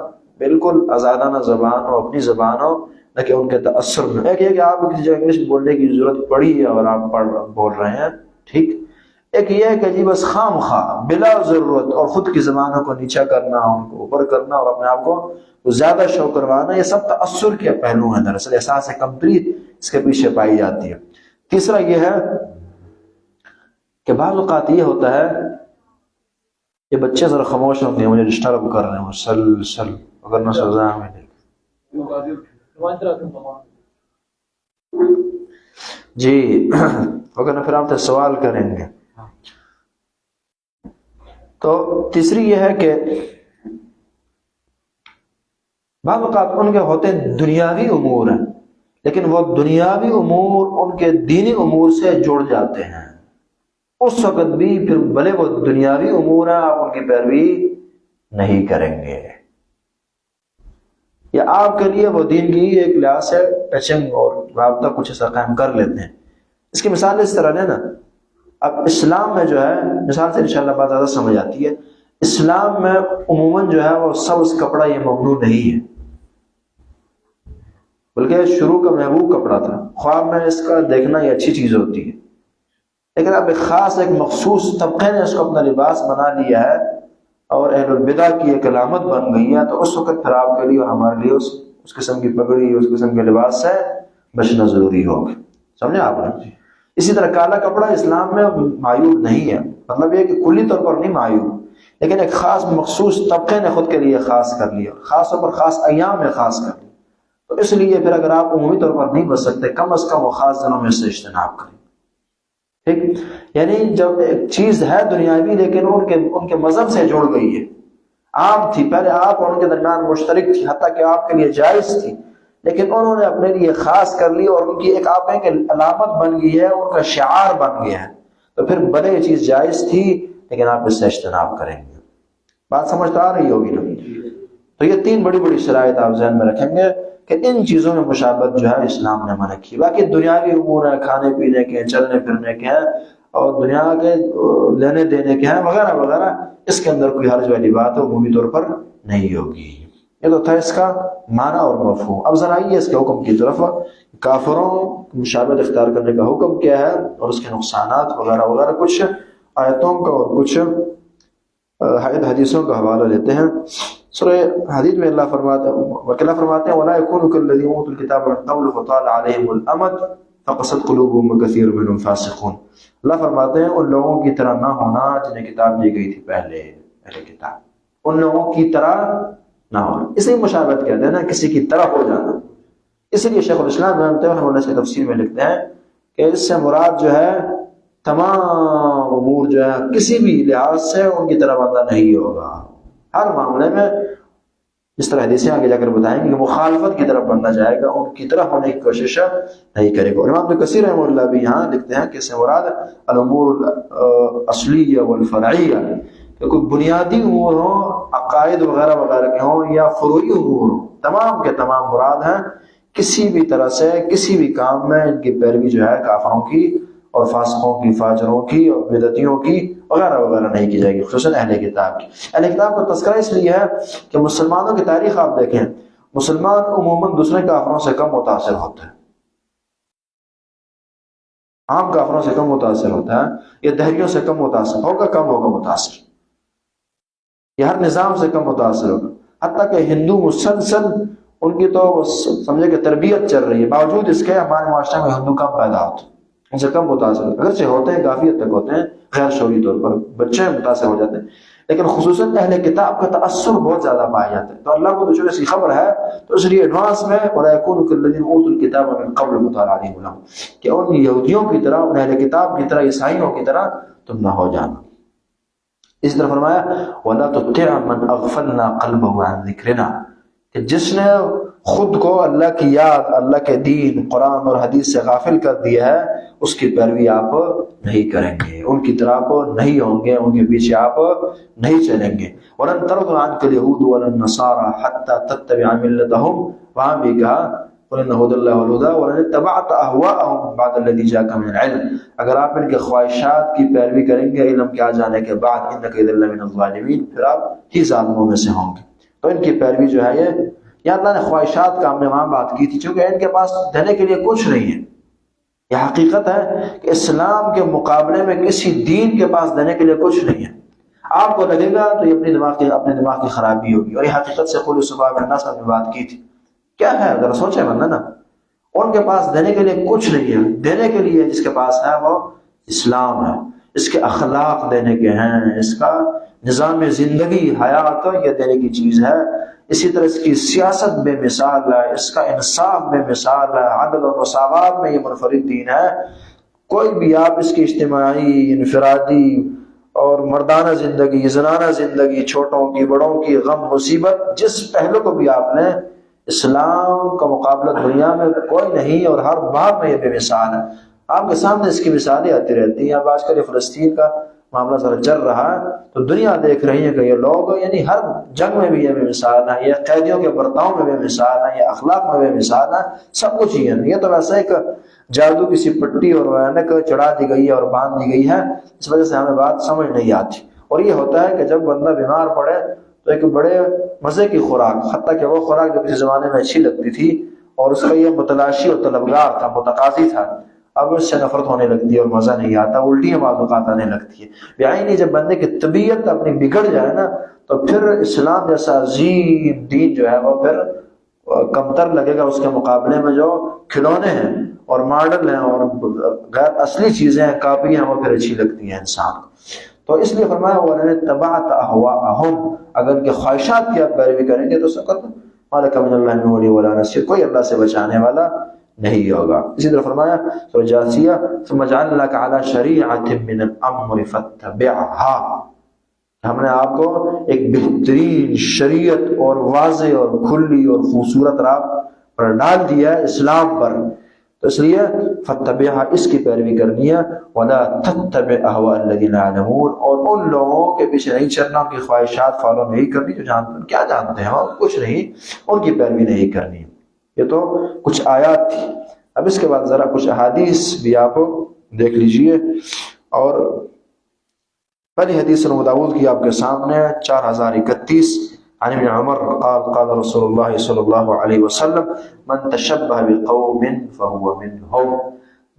بالکل آزادانہ زبان ہو، اپنی زبان ہو، نہ کہ ان کے تأثر میں۔ ایک یہ کہ آپ کو کسی جگہ انگلش بولنے کی ضرورت پڑی ہے اور آپ بول رہے ہیں ٹھیک، ایک یہ ہے کہ جی بس خام خواہ بلا ضرورت اور خود کی زبانوں کو نیچا کرنا، ان کو اوپر کرنا اور اپنے آپ کو زیادہ شو کروانا، یہ سب تأثر کے پہلو ہیں، دراصل احساس کمتری اس کے پیچھے پائی جاتی ہے۔ تیسرا یہ ہے کہ بعض اوقات یہ ہوتا ہے کہ بچے ذرا خاموش ہوں گے، مجھے ڈسٹرب کر رہے ہیں، سل اگر نہ سزا ملے جی اگر نہ پھر آپ سے سوال کریں گے۔ تو تیسری یہ ہے کہ بعض اوقات ان کے ہوتے دنیاوی امور ہیں، لیکن وہ دنیاوی امور ان کے دینی امور سے جڑ جاتے ہیں، اس وقت بھی پھر بھلے وہ دنیاوی امور ہیں آپ ان کی پیروی نہیں کریں گے، یا آپ کے لیے وہ دین کی ایک لحاظ سے ٹچنگ اور رابطہ کچھ ایسا قائم کر لیتے ہیں۔ اس کی مثال اس طرح ہے نا، اب اسلام میں جو ہے مثال سے انشاءاللہ بات زیادہ سمجھ آتی ہے، اسلام میں عموماً جو ہے وہ سبز کپڑا یہ ممنوع نہیں ہے، بلکہ شروع کا محبوب کپڑا تھا، خواب میں اس کا دیکھنا یہ اچھی چیز ہوتی ہے، لیکن اب ایک خاص ایک مخصوص طبقے نے اس کو اپنا لباس بنا لیا ہے اور اہل البدع کی ایک علامت بن گئی ہے، تو اس وقت پھر آپ کے لیے اور ہمارے لیے اس قسم کی پگڑی اس قسم کے لباس سے بچنا ضروری ہوگا، سمجھے آپ نے؟ اسی طرح کالا کپڑا اسلام میں معیوب نہیں ہے، مطلب یہ کہ کلی طور پر نہیں معیوب، لیکن ایک خاص مخصوص طبقے نے خود کے لیے خاص کر لیا، خاص طور پر خاص ایام میں خاص کر لیا، تو اس لیے پھر اگر آپ عمومی طور پر نہیں بچ سکتے کم از کم وہ خاص دنوں میں سے اجتناب کریں، ٹھیک؟ یعنی جب ایک چیز ہے دنیاوی لیکن ان کے مذہب سے جڑ گئی ہے، عام تھی، پہلے آپ اور ان کے درمیان مشترک تھی، حتیٰ کہ آپ کے لیے جائز تھی، لیکن انہوں نے اپنے لیے خاص کر لی اور ان کی ایک آپ کہ علامت بن گئی ہے، ان کا شعار بن گیا ہے، تو پھر بھلے یہ چیز جائز تھی لیکن آپ اس سے اجتناب کریں گے۔ بات سمجھ آ رہی ہوگی نا؟ تو یہ 3 بڑی بڑی شرائط آپ ذہن میں رکھیں گے کہ ان چیزوں میں مشابہت جو ہے اسلام نے منع کی، باقی دنیاوی امور ہیں، کھانے پینے کے ہیں، چلنے پھرنے کے ہیں اور دنیا کے لینے دینے کے ہیں وغیرہ وغیرہ، اس کے اندر کوئی حرج والی بات عمومی طور پر نہیں ہوگی۔ یہ تو تھا اس کا معنی اور مفہوم۔ اب ذرا آئیے اس کے حکم کی طرف، کافروں مشابہت اختیار کرنے کا حکم کیا ہے اور اس کے نقصانات وغیرہ وغیرہ، کچھ آیتوں کا اور کچھ حدیثوں کا حوالہ لیتے ہیں. سورہ حدید میں اللہ فرماتے ہیں وَلَا يَكُونُوا كَالَّذِينَ أُوتُوا الْكِتَابَ مِن قَبْلُ فَطَالَ عَلَيْهِمُ الْأَمَدُ فَقَسَتْ قُلُوبُهُمْ وَكَثِيرٌ مِّنْهُمْ فَاسِقُونَ. اللہ فرماتے ہیں ان لوگوں کی طرح نہ ہونا جنہیں کتاب دی گئی تھی پہلے کتاب، ان لوگوں کی طرح نہ ہونا. اسی مشابہت کہتے ہیں نا، کسی کی طرح ہو جانا. اس لیے شیخ الاسلام ابن تیمیہ رحمہ اللہ کی تفسیر میں لکھتے ہیں کہ اس سے مراد جو ہے تمام امور جو ہے کسی بھی لحاظ سے ان کی طرح بندہ نہیں ہوگا. ہر معاملے میں اس طرح حدیثیں آگے جا کر بتائیں گے کہ مخالفت کی طرف بندہ جائے گا، ان کی طرح ہونے کی کوشش نہیں کرے گا. اور امام ابن کثیر رحمہ اللہ بھی یہاں لکھتے ہیں کہ اس سے مراد الامور الاصلیہ والفرعیہ، کہ کوئی بنیادی امور ہوں، عقائد وغیرہ وغیرہ کے ہوں یا فروعی امور ہوں، تمام کے تمام مراد ہیں. کسی بھی طرح سے کسی بھی کام میں ان کی پیروی جو ہے کافروں کی اور فاسقوں کی، فاجروں کی اور بدعتیوں کی وغیرہ وغیرہ نہیں کی جائے گی، خصوصاً اہل کتاب کی. اہل کتاب کا تذکرہ اس لیے ہے کہ مسلمانوں کی تاریخ آپ دیکھیں، مسلمان عموماً دوسرے کافروں سے کم متاثر ہوتے ہیں، عام کافروں سے کم متاثر ہوتا ہے، یا دہریوں سے کم متاثر ہوگا متاثر، یا ہر نظام سے کم متاثر ہوگا. حتیٰ کہ ہندو مسلسل ان کی تو سمجھے کہ تربیت چل رہی ہے، باوجود اس کے ہمارے معاشرے میں ہندو کم پیدا ہوتے ہیں، ان سے کم متاثر ہوتے ہیں. اگرچہ ہوتے ہیں، کافی حد تک ہوتے ہیں، غیر شعوری طور پر بچے متاثر ہو جاتے ہیں، لیکن خصوصاً اہل کتاب کا تأثر بہت زیادہ پایا جاتا ہے. تو اللہ کو تو ایسی خبر ہے، تو اس لیے ایڈوانس میں وَلَا يَكُونُوا كَالَّذِينَ أُوتُوا الْكِتَابَ مِن قَبْلُ فَطَالَ عَلَيْهِمُ الْأَمَدُ، کہ ان یہودیوں کی طرح، ان اہل کتاب کی طرح، عیسائیوں کی طرح تم نہ ہو جانا. اس طرح فرمایا وَلَا تُطِعْ مَنْ أَغْفَلْنَا قَلْبَهُ عَنْ ذِكْرِنَا، کہ جس نے خود کو اللہ کی یاد، اللہ کے دین، قرآن اور حدیث سے غافل کر دیا ہے، اس کی پیروی آپ نہیں کریں گے، ان کی طرح آپ نہیں ہوں گے، ان کے پیچھے آپ نہیں چلیں گے. وَلَن تَرْضَ عَنْكَ الْيَهُودُ وَلَا النَّصَارَىٰ حَتَّىٰ تَتَّبِعَ مِلَّتَهُمْ، وہاں بھی کہا قُلْ إِنَّ هُدَى اللَّهِ وَالْهُدَىٰ وَلَنِ اتَّبَعْتَ أَهْوَاءَهُمْ بَعْدَ الَّذِي جَاءَكَ مِنَ الْعِلْمِ، اگر آپ ان کے خواہشات کی پیروی کریں گے علم کے آ جانے کے بعد، إِنَّكَ إِذًا لَّمِنَ الظَّالِمِينَ، پھر آپ ہی ظالموں میں سے ہوں گے. تو ان کی پیروی جو ہے یہ اللہ نے خواہشات کا ہم نے وہاں بات کی تھی، چونکہ ان کے پاس دینے کے لیے کچھ نہیں ہے. یہ حقیقت ہے کہ اسلام کے مقابلے میں کسی دین کے پاس دینے کے لیے کچھ نہیں ہے. آپ کو لگے گا تو یہ اپنے دماغ کی خرابی ہوگی، اور یہ حقیقت سے قول صبح میں سے ہم نے بات کی تھی. کیا ہے ذرا سوچے بندہ نا، ان کے پاس دینے کے لیے کچھ نہیں ہے. دینے کے لیے جس کے پاس ہے وہ اسلام ہے، اس کے اخلاق دینے کے ہیں، اس کا نظام زندگی حیات یہ دینے کی چیز ہے. اسی طرح اس کی سیاست بے مثال ہے، اس کا انصاف بے مثال ہے، عدل و مساوات میں یہ منفرد دین ہے. کوئی بھی آپ اس کی اجتماعی، انفرادی اور مردانہ زندگی، زنانہ زندگی، چھوٹوں کی بڑوں کی غم مصیبت، جس پہلو کو بھی آپ لیں، اسلام کا مقابلہ دنیا میں کوئی نہیں، اور ہر بات میں یہ بے مثال ہے. آپ کے سامنے اس کی مثالیں آتی رہتی ہیں. اب آج کل فلسطین کا معاملہ ذرا چل رہا ہے تو دنیا دیکھ رہی ہے کہ یہ لوگ یعنی ہر جنگ میں بھی یہ بے مثال ہے، یہ قیدیوں کے برتاؤ میں بے مثال ہے، یہ اخلاق میں بے مثال ہے، سب کچھ ہی ہے. یہ تو ویسے ایک جادو کی سی پٹی اور وینک چڑھا دی گئی ہے اور باندھ دی گئی ہے، اس وجہ سے ہمیں بات سمجھ نہیں آتی. اور یہ ہوتا ہے کہ جب بندہ بیمار پڑے تو ایک بڑے مزے کی خوراک، حتیٰ کہ وہ خوراک جو کسی زمانے میں اچھی لگتی تھی اور اس کا یہ متلاشی اور طلبگار تھا، متقاضی تھا، اب اس سے نفرت ہونے لگتی ہے اور مزہ نہیں آتا، الٹیاں بعض اوقات آنے لگتی ہے. یعنی جب بندے کی طبیعت اپنی بگڑ جائے نا تو پھر اسلام جیسا عظیم دین جو ہے وہ پھر کمتر لگے گا اس کے مقابلے میں جو کھلونے ہیں اور ماڈل ہیں اور غیر اصلی چیزیں ہیں، کاپیاں، وہ پھر اچھی لگتی ہیں انسان کو. تو اس لیے فرمایا وَلَنِ اتَّبَعْتَ أَهْوَاءَهُمْ، اگر ان کے خواہشات کی آپ پیروی کریں گے تو سقط مَا لَكَ مِنَ اللَّهِ مِنْ وَلِيٍّ وَلَا نَصِيرٍ، کوئی اللہ سے بچانے والا نہیں ہوگا. اسی طرح فرمایا سورہ جاثیہ ثُمَّ جَعَلْنَاكَ عَلَى شَرِيعَةٍ مِّنَ الْأَمْرِ فَاتَّبِعْهَا، ہم نے آپ کو ایک بہترین شریعت اور واضح اور کھلی اور خوبصورت راہ پر ڈال دیا ہے، اسلام پر. تو اس لیے فَاتَّبِعْهَا، اس کی پیروی کرنی ہے. وَلَا تَتَّبِعْ أَهْوَاءَ الَّذِينَ لَا يَعْلَمُونَ، اور ان لوگوں کے پیچھے نہیں چلنا، ان کی خواہشات فالو نہیں کرنی جو جانتے، کیا جانتے ہیں کچھ نہیں، ان کی پیروی نہیں کرنی. یہ تو کچھ آیات تھی. اب اس کے بعد ذرا کچھ احادیث بھی آپ دیکھ لیجئے. اور پہلی حدیث ابو داؤد کی آپ کے سامنے 4031 عن ابن عمر قال قال رسول اللہ صلی اللہ علیہ وسلم من تشبہ بقوم فهو منهم،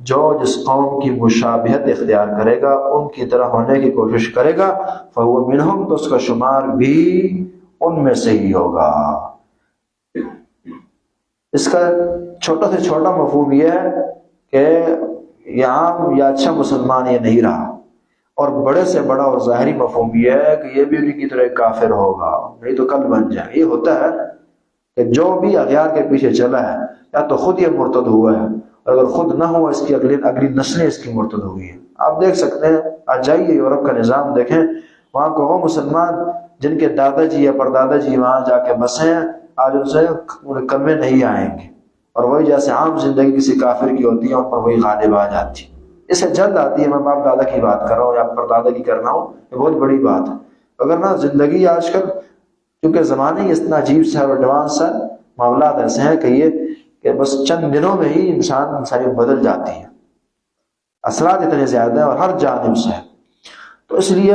جو جس قوم کی مشابہت اختیار کرے گا، ان کی طرح ہونے کی کوشش کرے گا، فَهُوَ مِنْهُمْ، تو اس کا شمار بھی ان میں سے ہی ہوگا۔ اس کا چھوٹا سے چھوٹا مفہوم یہ ہے کہ یہ عام یا اچھا مسلمان یہ نہیں رہا، اور بڑے سے بڑا اور ظاہری مفہوم یہ ہے کہ یہ بھی انہیں کی طرح کافر ہوگا، نہیں تو کل بن جائے۔ یہ ہوتا ہے کہ جو بھی اغیار کے پیچھے چلا ہے یا تو خود یہ مرتد ہوا ہے، اور اگر خود نہ ہوا اس کی اگلی نسلیں اس کی مرتد ہوئی ہیں۔ آپ دیکھ سکتے ہیں، آج جائیے یورپ کا نظام دیکھیں، وہاں کو وہ مسلمان جن کے دادا جی یا پردادا جی وہاں جا کے بسے ہیں، آج ان سے کلمے نہیں آئیں گے، اور وہی جیسے عام زندگی کسی کافر کی ہوتی ہے ان پر وہی غالب آ جاتی ہے۔ اس سے جلد آتی ہے، میں باپ دادا کی بات کر رہا ہوں یا پردادا کی کر رہا ہوں، یہ بہت بڑی بات ہے۔ اگر نہ زندگی آج کل کیونکہ زمانے ہی اتنا عجیب سا اور ایڈوانس ہے، معاملات ایسے ہیں کہ بس چند دنوں میں ہی انسانیت بدل جاتی ہے، اثرات اتنے زیادہ ہیں اور ہر جانب سے۔ تو اس لیے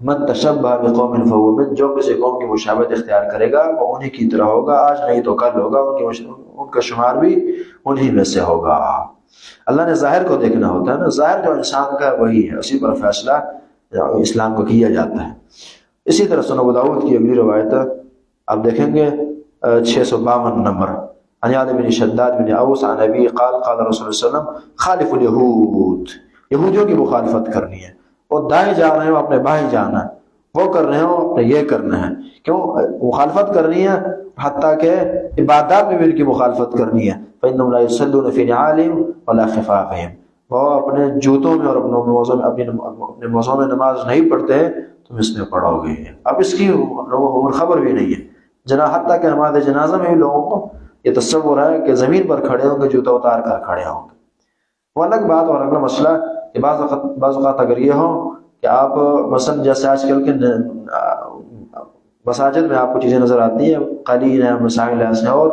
من تشبہ بقوم فہو منہم، جو کسی قوم کی مشابہت اختیار کرے گا وہ انہی کی طرح ہوگا، آج نہیں تو کل ہوگا، ان کا شمار بھی انہی میں سے ہوگا۔ اللہ نے ظاہر کو دیکھنا ہوتا ہے نا، ظاہر جو انسان کا وہی ہے، اسی پر فیصلہ اسلام کو کیا جاتا ہے۔ اسی طرح سنن ابو داؤد کی اگلی روایت آپ دیکھیں گے 652 نمبر، عن یاد بن شداد بن اوس عن ابی قال قال رسول اللہ صلی اللہ علیہ وسلم خالف الیہود، یہودیوں کی مخالفت کرنی ہے، وہ دائیں جا رہے ہو اپنے بائیں جانا ہے، وہ کر رہے ہو اپنے یہ کرنا ہے، کیوں مخالفت کرنی ہے؟ حتیٰ کہ عبادات میں بھی ان کی مخالفت کرنی ہے۔ فإنهم لا يصلون في نعالهم ولا خفافهم، وہ اپنے جوتوں میں اور اپنے موضوع میں نماز نہیں پڑھتے، تم اس میں پڑھو گے۔ اب اس کی لوگوں کو خبر بھی نہیں ہے، حتیٰ کہ نماز جنازہ میں بھی لوگوں کو یہ تصور ہے کہ زمین پر کھڑے ہوں گے، جوتا اتار کر کھڑے ہوں گے۔ وہ الگ بات اور اگلا مسئلہ کہ بعض اوقات اگر یہ ہو کہ آپ مثلا جیسے آج کل کے مساجد میں آپ کو چیزیں نظر آتی ہیں، قالین ہیں، مسائل ایسے اور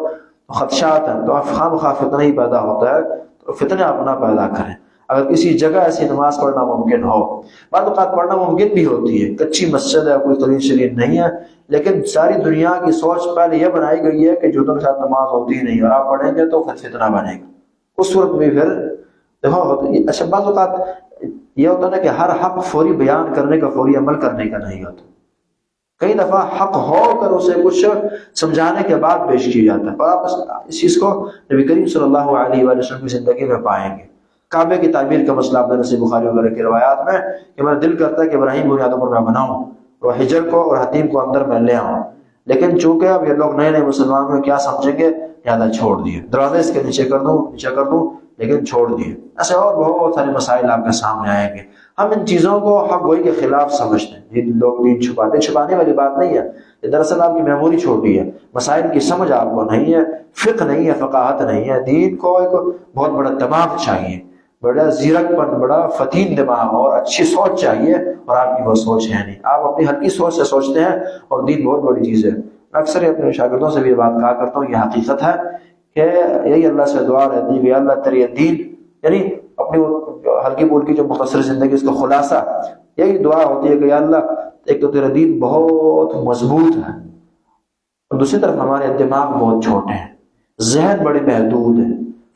خدشات ہیں، تو خواہ مخواہ فتنہ ہی پیدا ہوتا ہے، تو فتنہ آپ نہ پیدا کریں۔ اگر کسی جگہ ایسی نماز پڑھنا ممکن ہو، بعض اوقات پڑھنا ممکن بھی ہوتی ہے، کچی مسجد ہے، کوئی قلیل شریف نہیں ہے، لیکن ساری دنیا کی سوچ پہلے یہ بنائی گئی ہے کہ جوتوں کے ساتھ نماز ہوتی ہی نہیں، اور آپ پڑھیں گے تو فتنہ بنے گا۔ اس صورت میں پھر دیکھو، اچھا بعض اوقات یہ ہوتا ہے نا کہ ہر حق فوری بیان کرنے کا، فوری عمل کرنے کا نہیں ہوتا، کئی دفعہ حق ہو کر اسے کچھ سمجھانے کے بعد پیش کیا جاتا ہے، اور آپ اس چیز کو نبی کریم صلی اللہ علیہ وآلہ وسلم کی زندگی میں پائیں گے۔ کعبے کی تعمیر کا مسئلہ آپ نے صحیح بخاری وغیرہ کی روایات میں کہ میرا دل کرتا ہے کہ ابراہیم بنیادوں پر میں بناؤں اور حجر کو اور حتیم کو اندر میں لے آؤں، لیکن چونکہ اب یہ لوگ نئے نئے مسلمان کو کیا سمجھیں گے، لہٰذا چھوڑ دیے، دروازے اس کے نیچے کر دوں لیکن چھوڑ دیے۔ ایسے اور بہت سارے مسائل آپ کے سامنے آئیں گے۔ ہم ان چیزوں کو حق گوئی کے خلاف سمجھتے ہیں، یہ لوگ دین چھپانے والی بات نہیں ہے، یہ دراصل آپ کی میموری چھوٹی ہے، مسائل کی سمجھ آپ کو نہیں ہے، فقہ نہیں ہے، فقاہت نہیں ہے۔ دین کو ایک بہت بڑا دماغ چاہیے، بڑا زیرک پن، بڑا فتین دماغ اور اچھی سوچ چاہیے، اور آپ کی وہ سوچ ہے نہیں، آپ اپنی ہلکی سوچ سے سوچتے ہیں، اور دین بہت بڑی چیز ہے۔ اکثر اپنے شاگردوں سے بھی یہ بات کہا کرتا ہوں، یہ حقیقت ہے کہ یہی اللہ سے دعا رہتی ہے کہ اللہ تیرے دین، یعنی اپنی ہلکی پھلکی جو مختصر زندگی اس کا خلاصہ یہی دعا ہوتی ہے کہ یا اللہ ایک تو تیرا دین بہت مضبوط ہے، اور دوسری طرف ہمارے دماغ بہت چھوٹے ہیں، ذہن بڑے محدود ہے،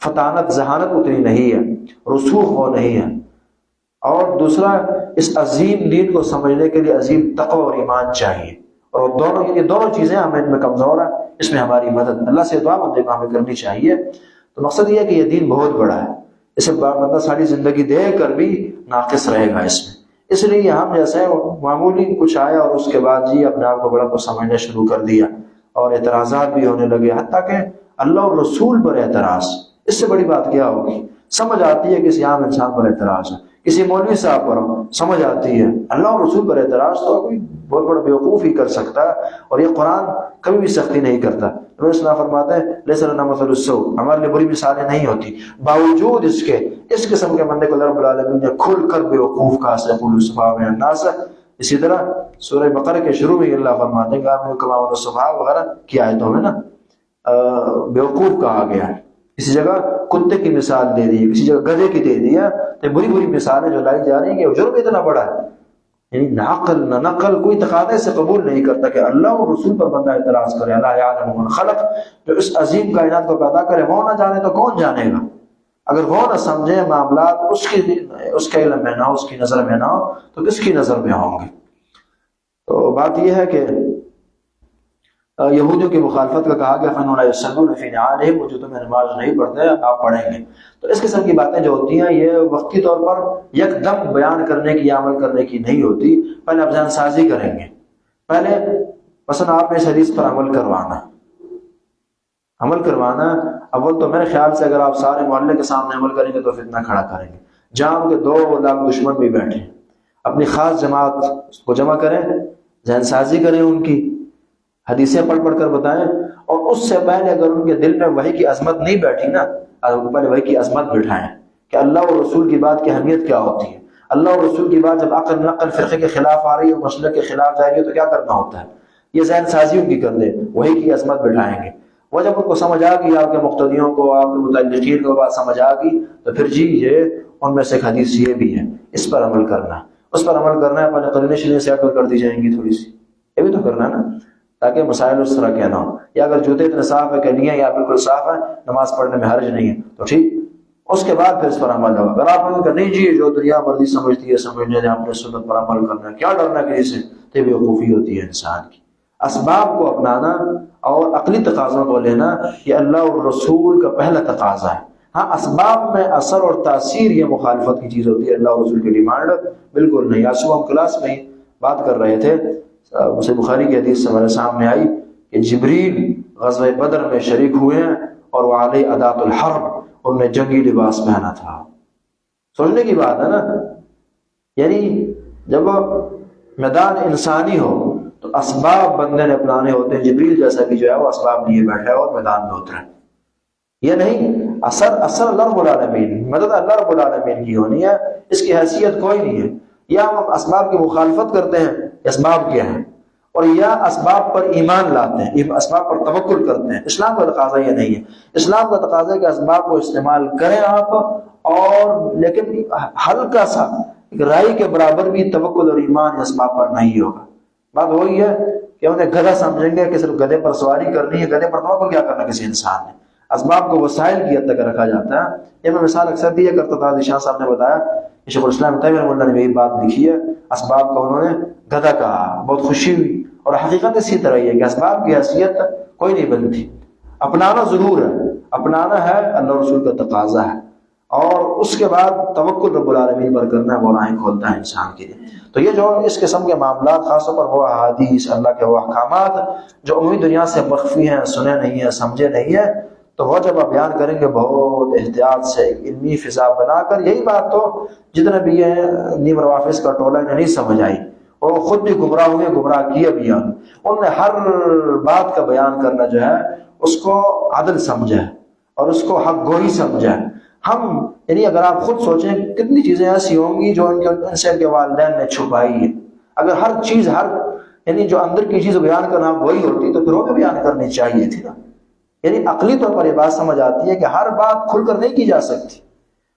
فطانت ذہانت اتنی نہیں ہے، رسوخ وہ نہیں ہے، اور دوسرا اس عظیم دین کو سمجھنے کے لیے عظیم تقوی اور ایمان چاہیے، اور دونوں چیزیں ہمیں میں کمزور ہیں، اس میں ہماری مدد اللہ سے دعا بندے کو ہمیں کرنی چاہیے۔ تو مقصد یہ ہے کہ یہ دین بہت بڑا ہے، اسے بندہ ساری زندگی دے کر بھی ناقص رہے گا اس میں، اس لیے ہم جیسے معمولی کچھ آیا اور اس کے بعد جی اپنے آپ کو بڑا کو سمجھنا شروع کر دیا، اور اعتراضات بھی ہونے لگے، حتیٰ کہ اللہ اور رسول پر اعتراض، اس سے بڑی بات کیا ہوگی؟ سمجھ آتی ہے کسی عام انسان پر اعتراض ہے، کسی مولوی صاحب پر سمجھ آتی ہے، اللہ اور رسول پر اعتراض تو کوئی بہت بڑا بیوقوف ہی کر سکتا ہے، اور یہ قرآن کبھی بھی سختی نہیں کرتا۔ نبی صلی اللہ علیہ وسلم فرماتے ہیں لیس لنا مثل السوء، ہمارے لیے بری مثالیں نہیں ہوتی، باوجود اس کے اس قسم کے بندے کو رب العالمین نے کھل کر بیوقوف کہا، سیقول السفہاء من الناس۔ اسی طرح سورہ بقرہ کے شروع میں اللہ فرماتے ہیں کہ آمنوا کما آمن السفہاء وغیرہ کی آیتوں میں نا بیوقوف کہا گیا ہے، کسی جگہ کتے کی مثال دے دی ہے، کسی جگہ گدھے کی دے دی ہے، تو بری بری مثالیں جو لائی جا رہی ہیں کہ جرم اتنا بڑا ہے، یعنی نہ عقل نہ نقل کوئی تقاضے سے قبول نہیں کرتا کہ اللہ اور رسول پر بندہ اعتراض کرے۔ اللہ یعلم من خلق، جو اس عظیم کائنات کو پیدا کرے وہ نہ جانے تو کون جانے گا؟ اگر وہ نہ سمجھیں معاملات اس کے علم میں نہ ہو، اس کی نظر میں نہ ہو، تو کس کی نظر میں ہوں گے؟ تو بات یہ ہے کہ یہودیوں کی مخالفت کا کہا کہ فَإِنَّهُمْ لَا يُصَلُّونَ فِي نِعَالِهِمْ، وہ جو تمہیں نماز نہیں پڑھتے آپ پڑھیں گے۔ تو اس قسم کی باتیں جو ہوتی ہیں یہ وقتی طور پر یک دم بیان کرنے کی، عمل کرنے کی نہیں ہوتی، پہلے آپ ذہن سازی کریں گے۔ پہلے مثلا آپ نے اس حدیث پر عمل کروانا اول تو میرے خیال سے اگر آپ سارے محلے کے سامنے عمل کریں گے تو فتنہ کھڑا کریں گے، جہاں کے 2 لاکھ دشمن بھی بیٹھے ہیں، اپنی خاص جماعت کو جمع کریں، ذہن سازی کریں، ان کی حدیثیں پڑھ کر بتائیں، اور اس سے پہلے اگر ان کے دل میں وحی کی عظمت نہیں بیٹھی نا، پہلے وحی کی عظمت بٹھائیں کہ اللہ اور رسول کی بات کی اہمیت کیا ہوتی ہے۔ اللہ اور رسول کی بات جب عقل نقل فرقے کے خلاف آ رہی ہے، مسلک کے خلاف جا رہی ہے تو کیا کرنا ہوتا ہے؟ یہ ذہن سازی ان کی کر دیں، وحی کی عظمت بٹھائیں گے۔ وہ جب ان کو سمجھ آ گئی، آپ کے مقتدیوں کو، آپ کے متعلقین کو بات سمجھ آ گئی، تو پھر جی یہ ان میں سے ایک حدیث یہ بھی ہے، اس پر عمل کرنا ہے، اس پر عمل کرنا ہے، پہلے قرآن شریف سے عقل کر دی جائیں گی تھوڑی سی، یہ بھی تو کرنا ہے نا، تاکہ مسائل اس طرح کے نہ ہو۔ یا اگر جوتے اتنے صاف ہے کہ نہیں ہے یا بالکل صاف ہے، نماز پڑھنے میں حرج نہیں ہے تو ٹھیک، اس کے بعد پھر اس پر عمل ہوگا۔ اگر آپ کہ نہیں جی جو دنیا مرضی سمجھتی ہے سمجھنے دیں، اپنے سنت پر عمل کرنا ہے، کیا ڈرنا کسی سے، تو بے وقوفی ہوتی ہے انسان کی۔ اسباب کو اپنانا اور عقلی تقاضوں کو لینا یہ اللہ اور رسول کا پہلا تقاضا ہے۔ ہاں اسباب میں اثر اور تاثیر یہ مخالفت کی چیز ہوتی ہے، اللہ اور رسول کی ڈیمانڈ بالکل نہیں۔ آج صبح ہم کلاس میں بات کر رہے تھے، صحیح بخاری کی حدیث سے ہمارے سامنے آئی کہ جبریل غزوہ بدر میں شریک ہوئے ہیں اور وہ علیہ ادات الحرب، انہوں نے جنگی لباس پہنا تھا۔ سوچنے کی بات ہے نا، یعنی جب میدان انسانی ہو تو اسباب بندے نے اپنانے ہوتے ہیں۔ جبریل جیسا بھی جو ہے وہ اسباب لیے بیٹھا ہے اور میدان میں اترے، یہ نہیں اثر اللہ رب العالمین، مدد اللہ رب العالمین کی ہونی ہے، اس کی حیثیت کوئی نہیں ہے۔ یا ہم اسباب کی مخالفت کرتے ہیں، اسباب کیا ہیں، اور یا اسباب پر ایمان لاتے ہیں، اسباب پر توکل کرتے ہیں۔ اسلام کا تقاضا یہ نہیں ہے۔ اسلام کا تقاضا ہے کہ اسباب کو استعمال کریں آپ، اور لیکن ہلکا سا ایک رائی کے برابر بھی توکل اور ایمان اسباب پر نہیں ہوگا۔ بات وہی ہے کہ انہیں گدھا سمجھیں گے کہ صرف گدھے پر سواری کرنی ہے، گدھے پر توکل کیا کرنا کسی انسان نے۔ اسباب کو وسائل کی حد تک رکھا جاتا ہے۔ یہ میں مثال اکثر دیا کرتا تھا، شاہ صاحب نے بتایا کہ شیخ الاسلام تیمیہ رحمہ اللہ نے یہی بات لکھی ہے، اسباب کو انہوں نے گدھا کہا، بہت خوشی ہوئی۔ اور حقیقت اسی طرح یہ کہ اسباب کی حیثیت کوئی نہیں بنتی، اپنانا ضرور ہے، اپنانا ہے، اللہ رسول کا تقاضا ہے، اور اس کے بعد توکل رب العالمین پر کرنا ہے، وہ راہیں کھولتا ہے انسان کے لیے۔ تو یہ جو اس قسم کے معاملات، خاص طور پر وہ احادیث، اللہ کے وہ احکامات جو عمومی دنیا سے مخفی ہیں، سنے نہیں ہیں، سمجھے نہیں ہیں، تو وہ جب آپ بیان کریں گے بہت احتیاط سے، علمی فضا بنا کر۔ یہی بات تو جتنے بھی یہ نیم روافظ کا ٹولہ انہیں نہیں سمجھ آئی، اور خود بھی گمراہ ہوئے، گمراہ کیا بھی ہیں، انہوں نے ہر بات کا بیان کرنا جو ہے اس کو عدل سمجھا ہے اور اس کو حق گوئی سمجھا ہے۔ ہم یعنی اگر آپ خود سوچیں کتنی چیزیں ایسی ہوں گی جو ان سے ان کے والدین نے چھپائی ہے۔ اگر ہر چیز یعنی جو اندر کی چیز بیان کرنا وہی ہوتی تو پھر وہ بھی بیان کرنی چاہیے تھی نا۔ یعنی عقلی طور پر یہ بات سمجھ آتی ہے کہ ہر بات کھل کر نہیں کی جا سکتی۔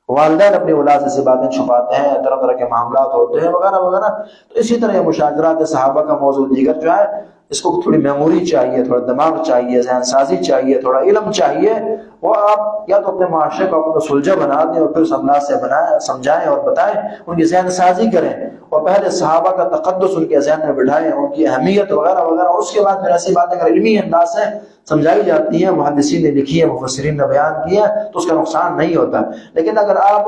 والدین اپنی اولاد سے باتیں چھپاتے ہیں، طرح طرح کے معاملات ہوتے ہیں وغیرہ وغیرہ۔ تو اسی طرح یہ مشاجرات صحابہ کا موضوع دیگر جو ہے، اس کو تھوڑی میموری چاہیے، تھوڑا دماغ چاہیے، ذہن سازی چاہیے، تھوڑا علم چاہیے۔ وہ آپ یا تو اپنے معاشرے کو اپنا سلجھا بنا دیں اور پھر انداز سے بنائیں، سمجھائیں اور بتائیں، ان کی ذہن سازی کریں، اور پہلے صحابہ کا تقدس ان کے ذہن میں بٹھائیں، ان کی اہمیت وغیرہ وغیرہ، اور اس کے بعد پھر ایسی باتیں اگر علمی انداز سے سمجھائی جاتی ہیں، محدثین نے لکھی ہے، مفسرین نے بیان کیا ہے، تو اس کا نقصان نہیں ہوتا۔ لیکن اگر آپ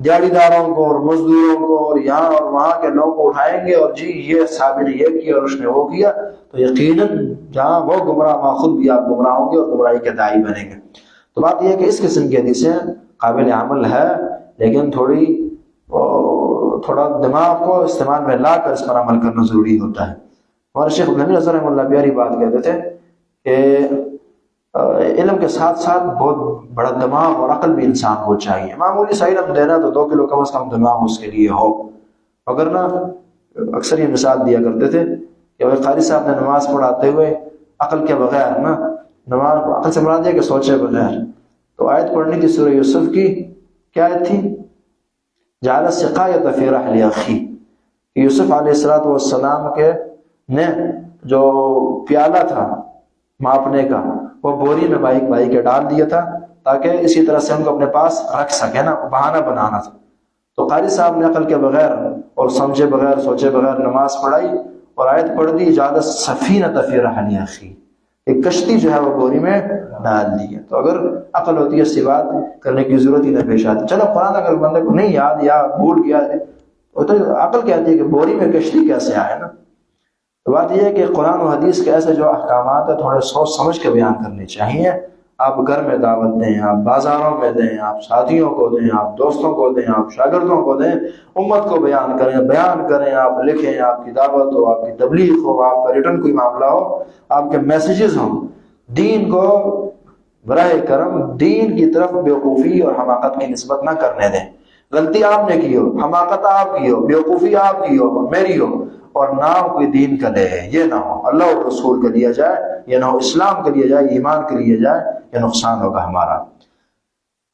دیہڑی داروں کو اور مزدوروں کو اور یہاں اور وہاں کے لوگوں کو اٹھائیں گے اور جی یہ صحابی نے یہ کیا اور اس نے وہ کیا، تو یقیناً جہاں وہ گمراہ وہاں خود بھی آپ گمراہ ہوں گے اور گمراہی کے داعی بنیں گے۔ تو بات یہ ہے کہ اس قسم کی حدیثیں قابل عمل ہے، لیکن تھوڑا دماغ کو استعمال میں لا کر اس پر عمل کرنا ضروری ہوتا ہے۔ ہمارے شیخ ابن حزم رحمہ اللہ پیاری بات کہتے تھے کہ علم کے ساتھ ساتھ بہت بڑا دماغ اور عقل بھی انسان کو چاہیے۔ معمولی سا علم دینا تو 2 کلو کم از کم دماغ اس کے لیے ہو، مگر نہ اکثر یہ مثال دیا کرتے تھے کہ وہ قاری صاحب نے نماز پڑھاتے ہوئے عقل کے بغیر نماز عقل سے مراد ہے کہ سوچے بغیر، تو آیت پڑھنی تھی سورہ یوسف کی، کیا آیت تھی؟ جعل السقایۃ فی رحل اخی، یوسف علیہ السلام کے نے جو پیالہ تھا ماپنے کا وہ بوری میں بھائی کے ڈال دیا تھا تاکہ اسی طرح سے ان کو اپنے پاس رکھ سکے نا، بہانہ بنانا تھا۔ تو قاری صاحب نے عقل کے بغیر اور سمجھے بغیر سوچے بغیر نماز پڑھائی اور آیت پڑھ دی، جعل السفینۃ فی رحل اخی، ایک کشتی جو ہے وہ بوری میں ڈال دی ہے۔ تو اگر عقل ہوتی ہے ایسی بات کرنے کی ضرورت ہی نہ پیش آتی۔ چلو قرآن اگر بندے کو نہیں یاد یا بھول گیا ہے تو عقل کہتی ہے کہ بوری میں کشتی کیسے آئے نا۔ تو بات یہ ہے کہ قرآن و حدیث کے ایسے جو احکامات ہیں تھوڑے سوچ سمجھ کے بیان کرنے چاہیے۔ آپ گھر میں دعوت دیں، آپ بازاروں میں دیں، آپ ساتھیوں کو دیں، آپ دوستوں کو دیں، آپ شاگردوں کو دیں، امت کو بیان کریں، آپ لکھیں، آپ کی دعوت ہو، آپ کی تبلیغ ہو، آپ کا ریٹرن کوئی معاملہ ہو، آپ کے میسیجز ہوں، دین کو براہ کرم دین کی طرف بیوقوفی اور حماقت کی نسبت نہ کرنے دیں۔ غلطی آپ نے کی ہو، حماقت آپ کی ہو، بیوقوفی آپ کی ہو، میری ہو، اور نام کوئی دین کا لے، یہ نہ ہو اللہ اور رسول کا لیا جائے، یہ نہ ہو اسلام کا لیا جائے، ایمان کا لیا جائے، یہ نقصان ہوگا ہمارا۔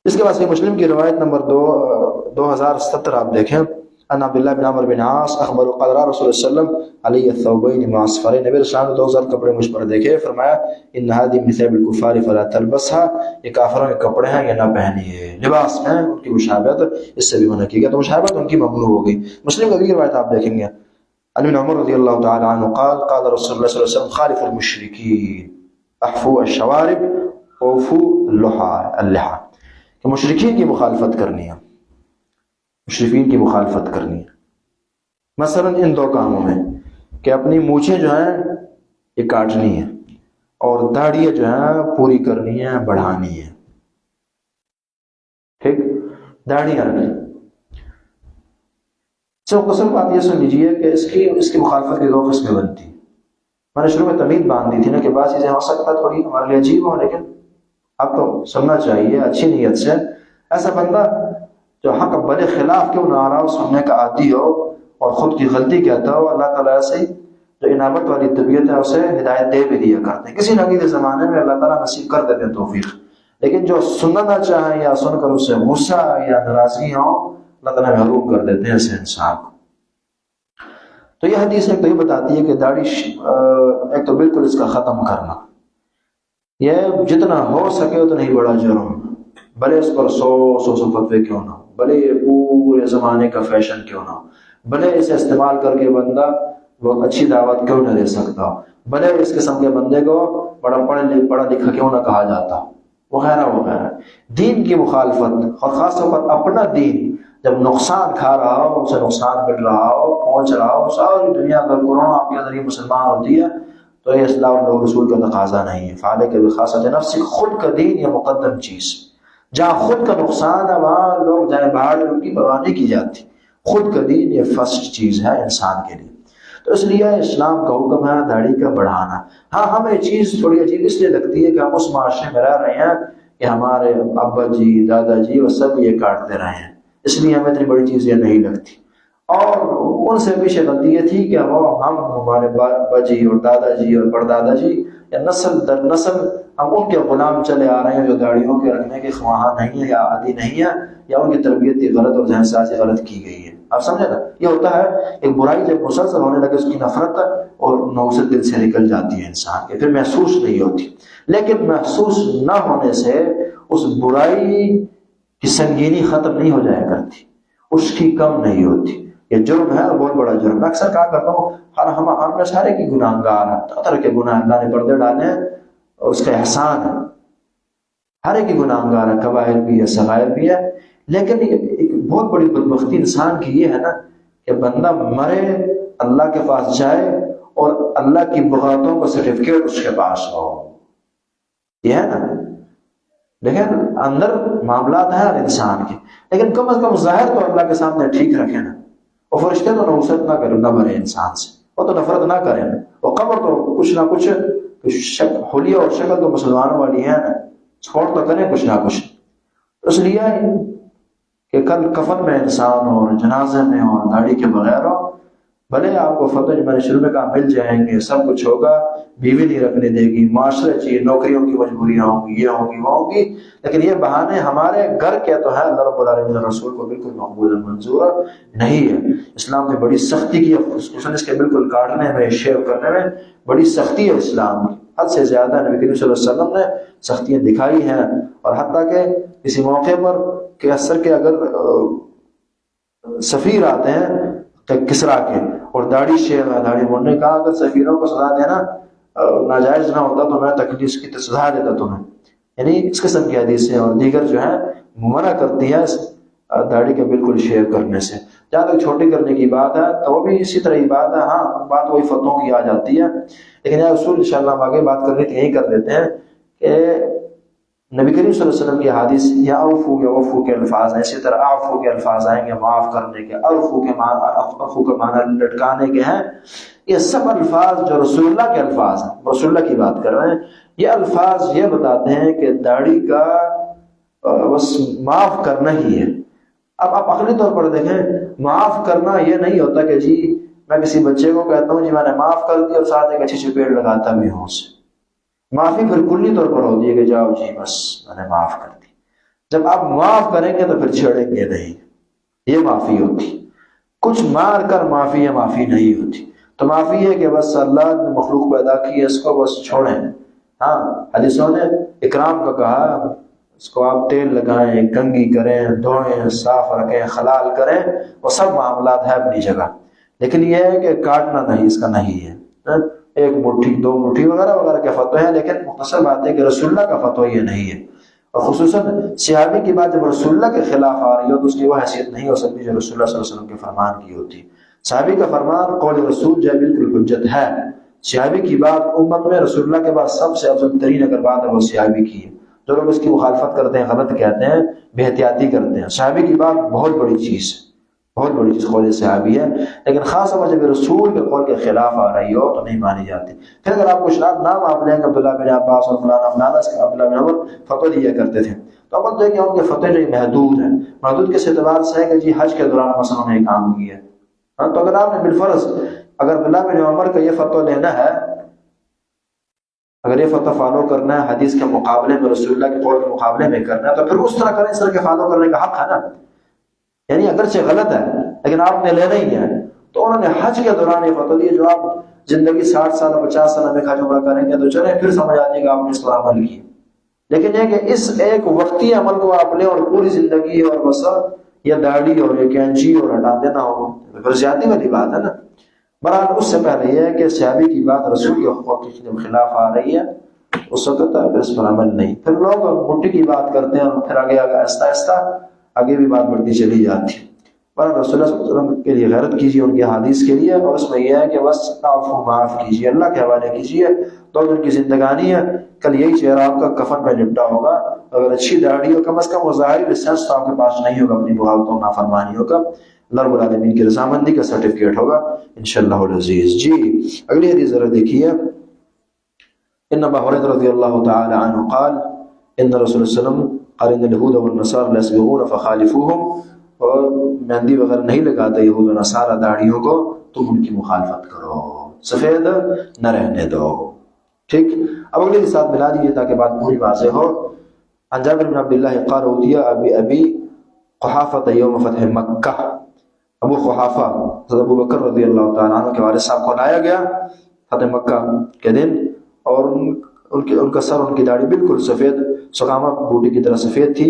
اس کے بعد صحیح مسلم کی روایت نمبر 2070 آپ دیکھیں، ان عبداللہ بن عمرو بن عاص اخبر قال رسول اللہ صلی اللہ علیہ وسلم علی الثوبین معصفرین، نبی اسلام نے 2 زرد کپڑے مجھ پر دیکھے، فرمایا ان هذه من ثياب الكفار فلا تلبسها، یہ کافروں کے کپڑے ہیں، یہ نہ پہنیے۔ لباس میں ان کی مشابہت اس سے بھی منع کی گیا، تو مشابہت ان کی ممنوع ہو گئی۔ مسلم کی روایت آپ دیکھیں گے، عن ابن عمر رضی اللہ تعالی عنہ قال قال رسول اللہ صلی اللہ علیہ وسلم خالف المشرکین احفو الشوارب اوفو اللحى، کہ مشرکین کی مخالفت کرنی ہے، مشرکین کی مخالفت کرنی ہے مثلا ان 2 کاموں میں کہ اپنی مونچھیں جو ہیں یہ کاٹنی ہے اور داڑھی جو ہیں پوری کرنی ہے، بڑھانی ہے، ٹھیک، داڑھیاں رکھنی۔ قسم بات یہ سن لیجیے کہ اس کی مخالفت کی 2 قسمیں بنتی ہیں۔ میں نے شروع میں تمید باندھ دی تھی نا کہ بعض چیزیں ہو سکتا تھوڑی ہمارے لیے عجیب ہو، لیکن اب تو سننا چاہیے اچھی نیت سے۔ ایسا بندہ جو حق بلے خلاف کیوں نہ آ رہا ہو، سننے کا عادی ہو اور خود کی غلطی کہتا ہو، اللہ تعالیٰ سے جو انابت والی طبیعت ہے اسے ہدایت دے بھی دیا کرتے ہیں، کسی نہ کسی زمانے میں اللہ تعالیٰ نصیب کر دیتے ہیں توفیق۔ لیکن جو سننا نہ چاہیں یا سن کر اس سے غصہ یا ناراضگی ہو، اللہ تعالیٰ محروم کر دیتے ہیں ایسے انسان کو۔ تو یہ حدیث ایک تو یہ بتاتی ہے کہ داڑھی ایک تو بالکل اس کا ختم کرنا، یہ جتنا ہو سکے اتنا ہی بڑا جرم، بھلے اس پر 100 فتوے کیوں نہ ہو، بھلے یہ پورے زمانے کا فیشن کیوں نہ ہو، بھلے اسے استعمال کر کے بندہ بہت اچھی دعوت کیوں نہ دے سکتا ہو، بھلے اس قسم کے بندے کو بڑا پڑھا لکھا کیوں نہ کہا جاتا ہو، وغیرہ وغیرہ۔ دین کی مخالفت اور خاص طور پر اپنا دین جب نقصان کھا رہا ہو، ان سے نقصان مل رہا ہو، پہنچ رہا ہو، ساری دنیا اگر کروڑوں آپ کے ذریعے مسلمان ہوتی ہے تو یہ اسلام اور رسول کا تقاضا نہیں ہے۔ فعلیک بخاصۃ نفسک، خود کا دین یہ مقدم چیز، جہاں خود کا نقصان ہے وہاں لوگ جائیں باہر ان کی پرواہ نہیں کی جاتی، خود کا دین یہ فرسٹ چیز ہے انسان کے لیے۔ تو اس لیے اسلام کا حکم ہے داڑھی کا بڑھانا۔ ہاں ہمیں چیز تھوڑی عجیب اس لیے لگتی ہے کہ ہم اس معاشرے میں رہ رہے ہیں کہ ہمارے ابا جی دادا جی وہ سب یہ کاٹتے رہے ہیں، اس لیے ہمیں اتنی بڑی چیز یہ نہیں لگتی۔ اور ان سے بھی غلطی یہ تھی کہ ہم ہمارے ابا جی اور دادا جی اور پردادا جی یا نسل در نسل ہم ان کے غلام چلے آ رہے ہیں جو داڑھیوں کے رکھنے کے خواہاں نہیں ہے یا عادی نہیں ہے، یا ان کی تربیت کی غلط اور ذہن سازی غلط کی گئی ہے۔ آپ سمجھے نا، یہ ہوتا ہے ایک برائی جب مسلسل ہونے لگے اس کی نفرت اور نوسط دل سے نکل جاتی ہے انسان کے، پھر محسوس نہیں ہوتی۔ لیکن محسوس نہ ہونے سے اس برائی کی سنگینی ختم نہیں ہو جایا کرتی، اس کی کم نہیں ہوتی۔ یہ جرم ہے، بہت بڑا جرم۔ میں اکثر کہا کرتا ہوں ہم میں سارے کی گناہ گار ہیں، طرح کے گناہ اللہ نے پردے ڈالے ہیں اور اس کا احسان ہے، ہر ایک کی گناہ گار ہے، کبائر بھی ہے صغائر بھی ہے۔ لیکن ایک بہت بڑی بدبختی انسان کی یہ ہے نا کہ بندہ مرے، اللہ کے پاس جائے اور اللہ کی بغاوتوں کا سرٹیفکیٹ اس کے پاس ہو، یہ ہے نا۔ لیکن اندر معاملات ہیں ہر انسان کے، لیکن کم از کم ظاہر تو اللہ کے سامنے ٹھیک رکھے نا۔ اور فرشتے تو نوسط نہ کرے، نہ مرے انسان سے، وہ تو نفرت نہ کرے نا۔ اور قبر تو کچھ نہ کچھ حلیہ اور شکل تو مسلمانوں والی ہے نا، سپورٹ تو کریں کچھ نہ کچھ۔ اس لیے کہ کل کفن میں انسان ہو اور جنازے میں ہو، داڑھی کے بغیر ہو، بھلے آپ کو فتح جو میں نے شروع میں کہا مل جائیں گے، سب کچھ ہوگا، بیوی نہیں رکھنے دے گی، معاشرے چاہیے، نوکریوں کی مجبوریاں ہوں گی، یہ ہوں گی وہ ہوں گی، لیکن یہ بہانے ہمارے گھر کے تو ہے، اللہ رب العالمین رسول کو بالکل مقبول منظور نہیں ہے۔ اسلام نے بڑی سختی کی، خصوصاً اس کے بالکل کاٹنے میں، شیو کرنے میں بڑی سختی ہے اسلام کی۔ حد سے زیادہ نبی کریم صلی اللہ علیہ وسلم نے سختیاں دکھائی ہیں، اور حتیٰ کہ کسی موقع پر کہ اثر کے اگر سفیر آتے ہیں کسرا کے اور داڑھی شیو ہے، داڑھی بولنے کا، اگر سفیروں کو سزا دینا ناجائز نہ ہوتا تو میں تکلیف کی سزا دیتا تمہیں، یعنی اس قسم کی حدیثیں اور دیگر جو ہیں منع کرتی ہیں داڑھی کے بالکل شیو کرنے سے۔ جہاں تک چھوٹی کرنے کی بات ہے تو وہ بھی اسی طرح ہی بات ہے، ہاں بات وہی فتووں کی آ جاتی ہے، لیکن یہ اصول انشاءاللہ ہم آگے بات کرنی تو یہی کر دیتے ہیں کہ نبی کریم صلی اللہ علیہ وسلم کی حدیث یا اوفو یا وفو کے الفاظ ہیں، اسی طرح اعفو کے الفاظ آئیں گے معاف کرنے کے، عفو کے معنی لٹکانے کے ہیں، یہ سب الفاظ جو رسول اللہ کے الفاظ ہیں، رسول اللہ کی بات کر رہے ہیں، یہ الفاظ یہ بتاتے ہیں کہ داڑھی کا بس معاف کرنا ہی ہے۔ اب آپ عقلی طور پر دیکھیں، معاف کرنا یہ نہیں ہوتا کہ جی میں کسی بچے کو کہتا ہوں جی میں نے معاف کر دی اور ساتھ ایک اچھی چپیڑ لگاتا بھی ہوں اسے۔ معافی پھر کلی طور پر ہوتی ہے کہ جاؤ جی بس میں نے معاف کر دی۔ جب آپ معاف کریں گے تو پھر چھیڑیں گے نہیں، یہ معافی ہوتی۔ کچھ مار کر معافی ہے، معافی نہیں ہوتی۔ تو معافی ہے کہ بس اللہ نے مخلوق پیدا کی ہے، اس کو بس چھوڑیں۔ ہاں حدیثوں نے اکرام کا کہا، اس کو آپ تیل لگائیں، کنگھی کریں، دھوئیں، صاف رکھیں، حلال کریں، وہ سب معاملات ہے اپنی جگہ، لیکن یہ ہے کہ کاٹنا نہیں، اس کا نہیں ہے۔ ایک مٹھی، دو مٹھی وغیرہ وغیرہ کے فتوے ہیں، لیکن مختصر بات ہے کہ رسول اللہ کا فتویٰ یہ نہیں ہے۔ اور خصوصاً صحابی کی بات جب رسول اللہ کے خلاف آ رہی ہو تو اس کی وہ حیثیت نہیں ہو سکتی جو رسول اللہ صلی اللہ علیہ وسلم کے فرمان کی ہوتی۔ صحابی کا فرمان قول رسول جو ہے بالکل حجت ہے۔ صحابی کی بات امت میں رسول اللہ کے بعد سب سے افضل ترین اگر بات ہے وہ صحابی کی ہے۔ جو لوگ اس کی مخالفت کرتے ہیں، غلط کہتے ہیں، بے احتیاطی کرتے ہیں، صحابی کی بات بہت بڑی چیز ہے، بہت بڑی چیز قول صحابی ہے، لیکن خاص طور پر جب رسول کے قول کے خلاف آ رہی ہو تو نہیں مانی جاتی۔ پھر اگر آپ کو شراب نام آپ لیں گے عبداللہ بن عباس اور فلانا فلانا، عبداللہ بن عمر فتوی دیا کرتے تھے، تو اول تو یہ کہ ان کے فتوی جو محدود ہیں، محدود کس اعتبار سے ہے کہ جی حج کے دوران مثلا انہوں نے کام کیا ہے، تو اگر آپ نے بالفرض اگر عبداللہ بن عمر کا یہ فتوی لینا ہے، اگر یہ فتویٰ فالو کرنا ہے حدیث کے مقابلے میں، رسول اللہ کے قول کے مقابلے میں کرنا ہے، تو پھر اس طرح کریں، اس طرح کے فالو کرنے کا حق ہے نا، یعنی اگرچہ غلط ہے لیکن آپ نے لینا ہی ہے۔ تو انہوں نے حج کے دوران یہ فتویٰ دیا، جو آپ زندگی 60 سال 50 سال میں حج عمرہ کریں گے تو چلیں پھر سمجھ آ جائے گا آپ نے اس پر عمل کیا، لیکن یہ کہ اس ایک وقتی عمل کو آپ لیں اور پوری زندگی اور بس یا داڑھی اور یا کینچی اور ہٹا دینا ہو تو پھر زیادتی والی بات ہے نا۔ بہرحال اس سے پہلے یہ ہے کہ صحابی کی بات رسول کے حقوق کے خلاف آ رہی ہے، اس وقت پھر اس پر عمل نہیں۔ پھر لوگ مٹھی کی بات کرتے ہیں اور پھر آگے آہستہ آہستہ آگے بھی بات بڑھتی چلی جاتی ہے۔ پر رسول اللہ صلی اللہ علیہ وسلم کے لیے غیرت کیجیے ان کی حدیث کے لیے، اور اس میں یہ ہے کہ بس عفو معاف کیجیے، اللہ کے حوالے کیجیے۔ 2 دن کی زندگانی ہے، کل یہی چہرہ آپ کا کفن میں لپٹا ہوگا، اگر اچھی داڑھی ہو کم از کم وہ ظاہری لائسنس تو آپ کے پاس نہیں ہوگا اپنی بغاوتوں نافرمانیوں کا، اللہ رب العالمین کی رضامندی کا سرٹیفکیٹ ہوگا انشاءاللہ العزیز۔ جی اگلی حدیث ذرا دیکھیے، ان ابا ہریرہ رضی اللہ تعالی عنہ قال ان رسول اللہ صلی اللہ علیہ وسلم قال ان اليهود والنصارى لا يسبغون فخالفوهم، اور مہندی وغیرہ نہیں لگاتے یہود و نصارہ داڑھیوں کو، تم ان کی مخالفت کرو، سفید نہ رہنے دو۔ ٹھیک، اب اگلے کے ساتھ ملا دیجیے تاکہ بات پوری واضح ہو۔ عن جابر بن عبد اللہ قال اوتي ابي قحافة يوم فتح مکہ، ابو قحافہ حضرت ابو بکر رضی اللہ تعالیٰ عنہ کے والد صاحب کو لایا گیا فتح مکہ کے دن، اور ان کا سر، ان کی داڑھی بالکل سفید، سقامہ بوٹی کی طرح سفید تھی۔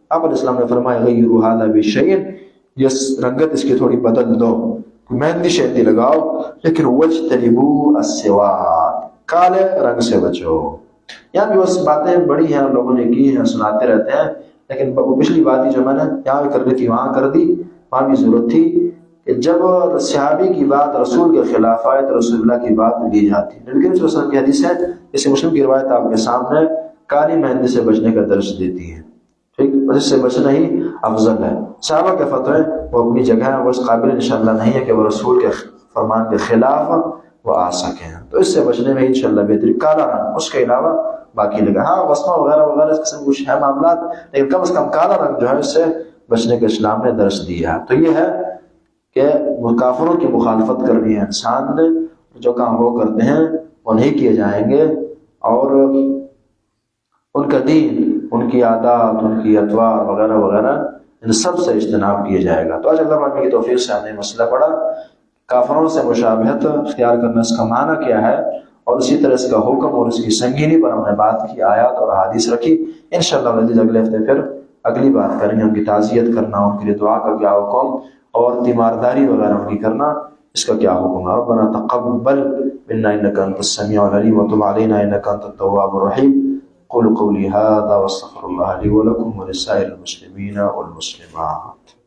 آپ علیہ السلام نے فرمایا غیروا ھذا بشیء، یہ رنگت اس کی تھوڑی بدل دو، مہندی شہندی لگاؤ، لیکن واجتنبوا السواد، کالے رنگ سے بچو۔ یہاں بھی بس باتیں بڑی ہیں لوگوں نے کی ہیں، سناتے رہتے ہیں، لیکن پچھلی بات ہی جو میں نے یہاں بھی کرنی تھی وہاں کر دی۔ وہاں بھی ضرورت تھی کہ جب صحابی کی بات رسول کے خلاف آئے تو رسول اللہ کی بات لی جاتی۔ نبی کریم صلی اللہ علیہ وسلم کی حدیث ہے، اس مسلم کی روایت آپ کے سامنے، کالی مہندی سے بچنے کا درس دیتی ہے، ٹھیک، اس سے بچنا ہی افضل ہے۔ صحابہ کے فتوے وہ اپنی جگہ ہیں، وہ اس قابل انشاءاللہ نہیں ہے کہ وہ رسول کے فرمان کے خلاف وہ آ سکیں، تو اس سے بچنے میں انشاءاللہ بہتری کالا رنگ، اس کے علاوہ باقی لگا، ہاں وسمہ وغیرہ وغیرہ اس قسم کچھ ہے معاملات، لیکن کم از کم کالا رنگ جو ہے اس سے بچنے کے اسلام نے درس دیا ہے۔ تو یہ ہے کہ کافروں کی مخالفت کرنی ہے انسان نے، جو کام وہ کرتے ہیں وہ نہیں کیے جائیں گے، اور ان کا دین، ان کی عادات، ان کی اطوار وغیرہ وغیرہ ان سب سے اجتناب کیا جائے گا۔ تو آج اللہ رحمہ کی توفیق سے ہم نے مسئلہ پڑھا، کافروں سے مشابہت اختیار کرنا اس کا معنی کیا ہے، اور اسی طرح اس کا حکم اور اس کی سنگینی پر ہم نے بات کی، آیات اور حدیث رکھی۔ انشاءاللہ العزیز اگلے ہفتے پھر اگلی بات کریں گے، ان کی تعزیت کرنا، ان کے لیے دعا کا کیا حکم، اور تیمارداری وغیرہ ان کی کرنا اس کا کیا حکم ہے۔ ربنا تقبل منا انك انت السميع العليم وتب علينا انك انت التواب الرحيم۔ قولوا قولي هذا واستغفر الله لي ولكم ولسائر المسلمين والمسلمات۔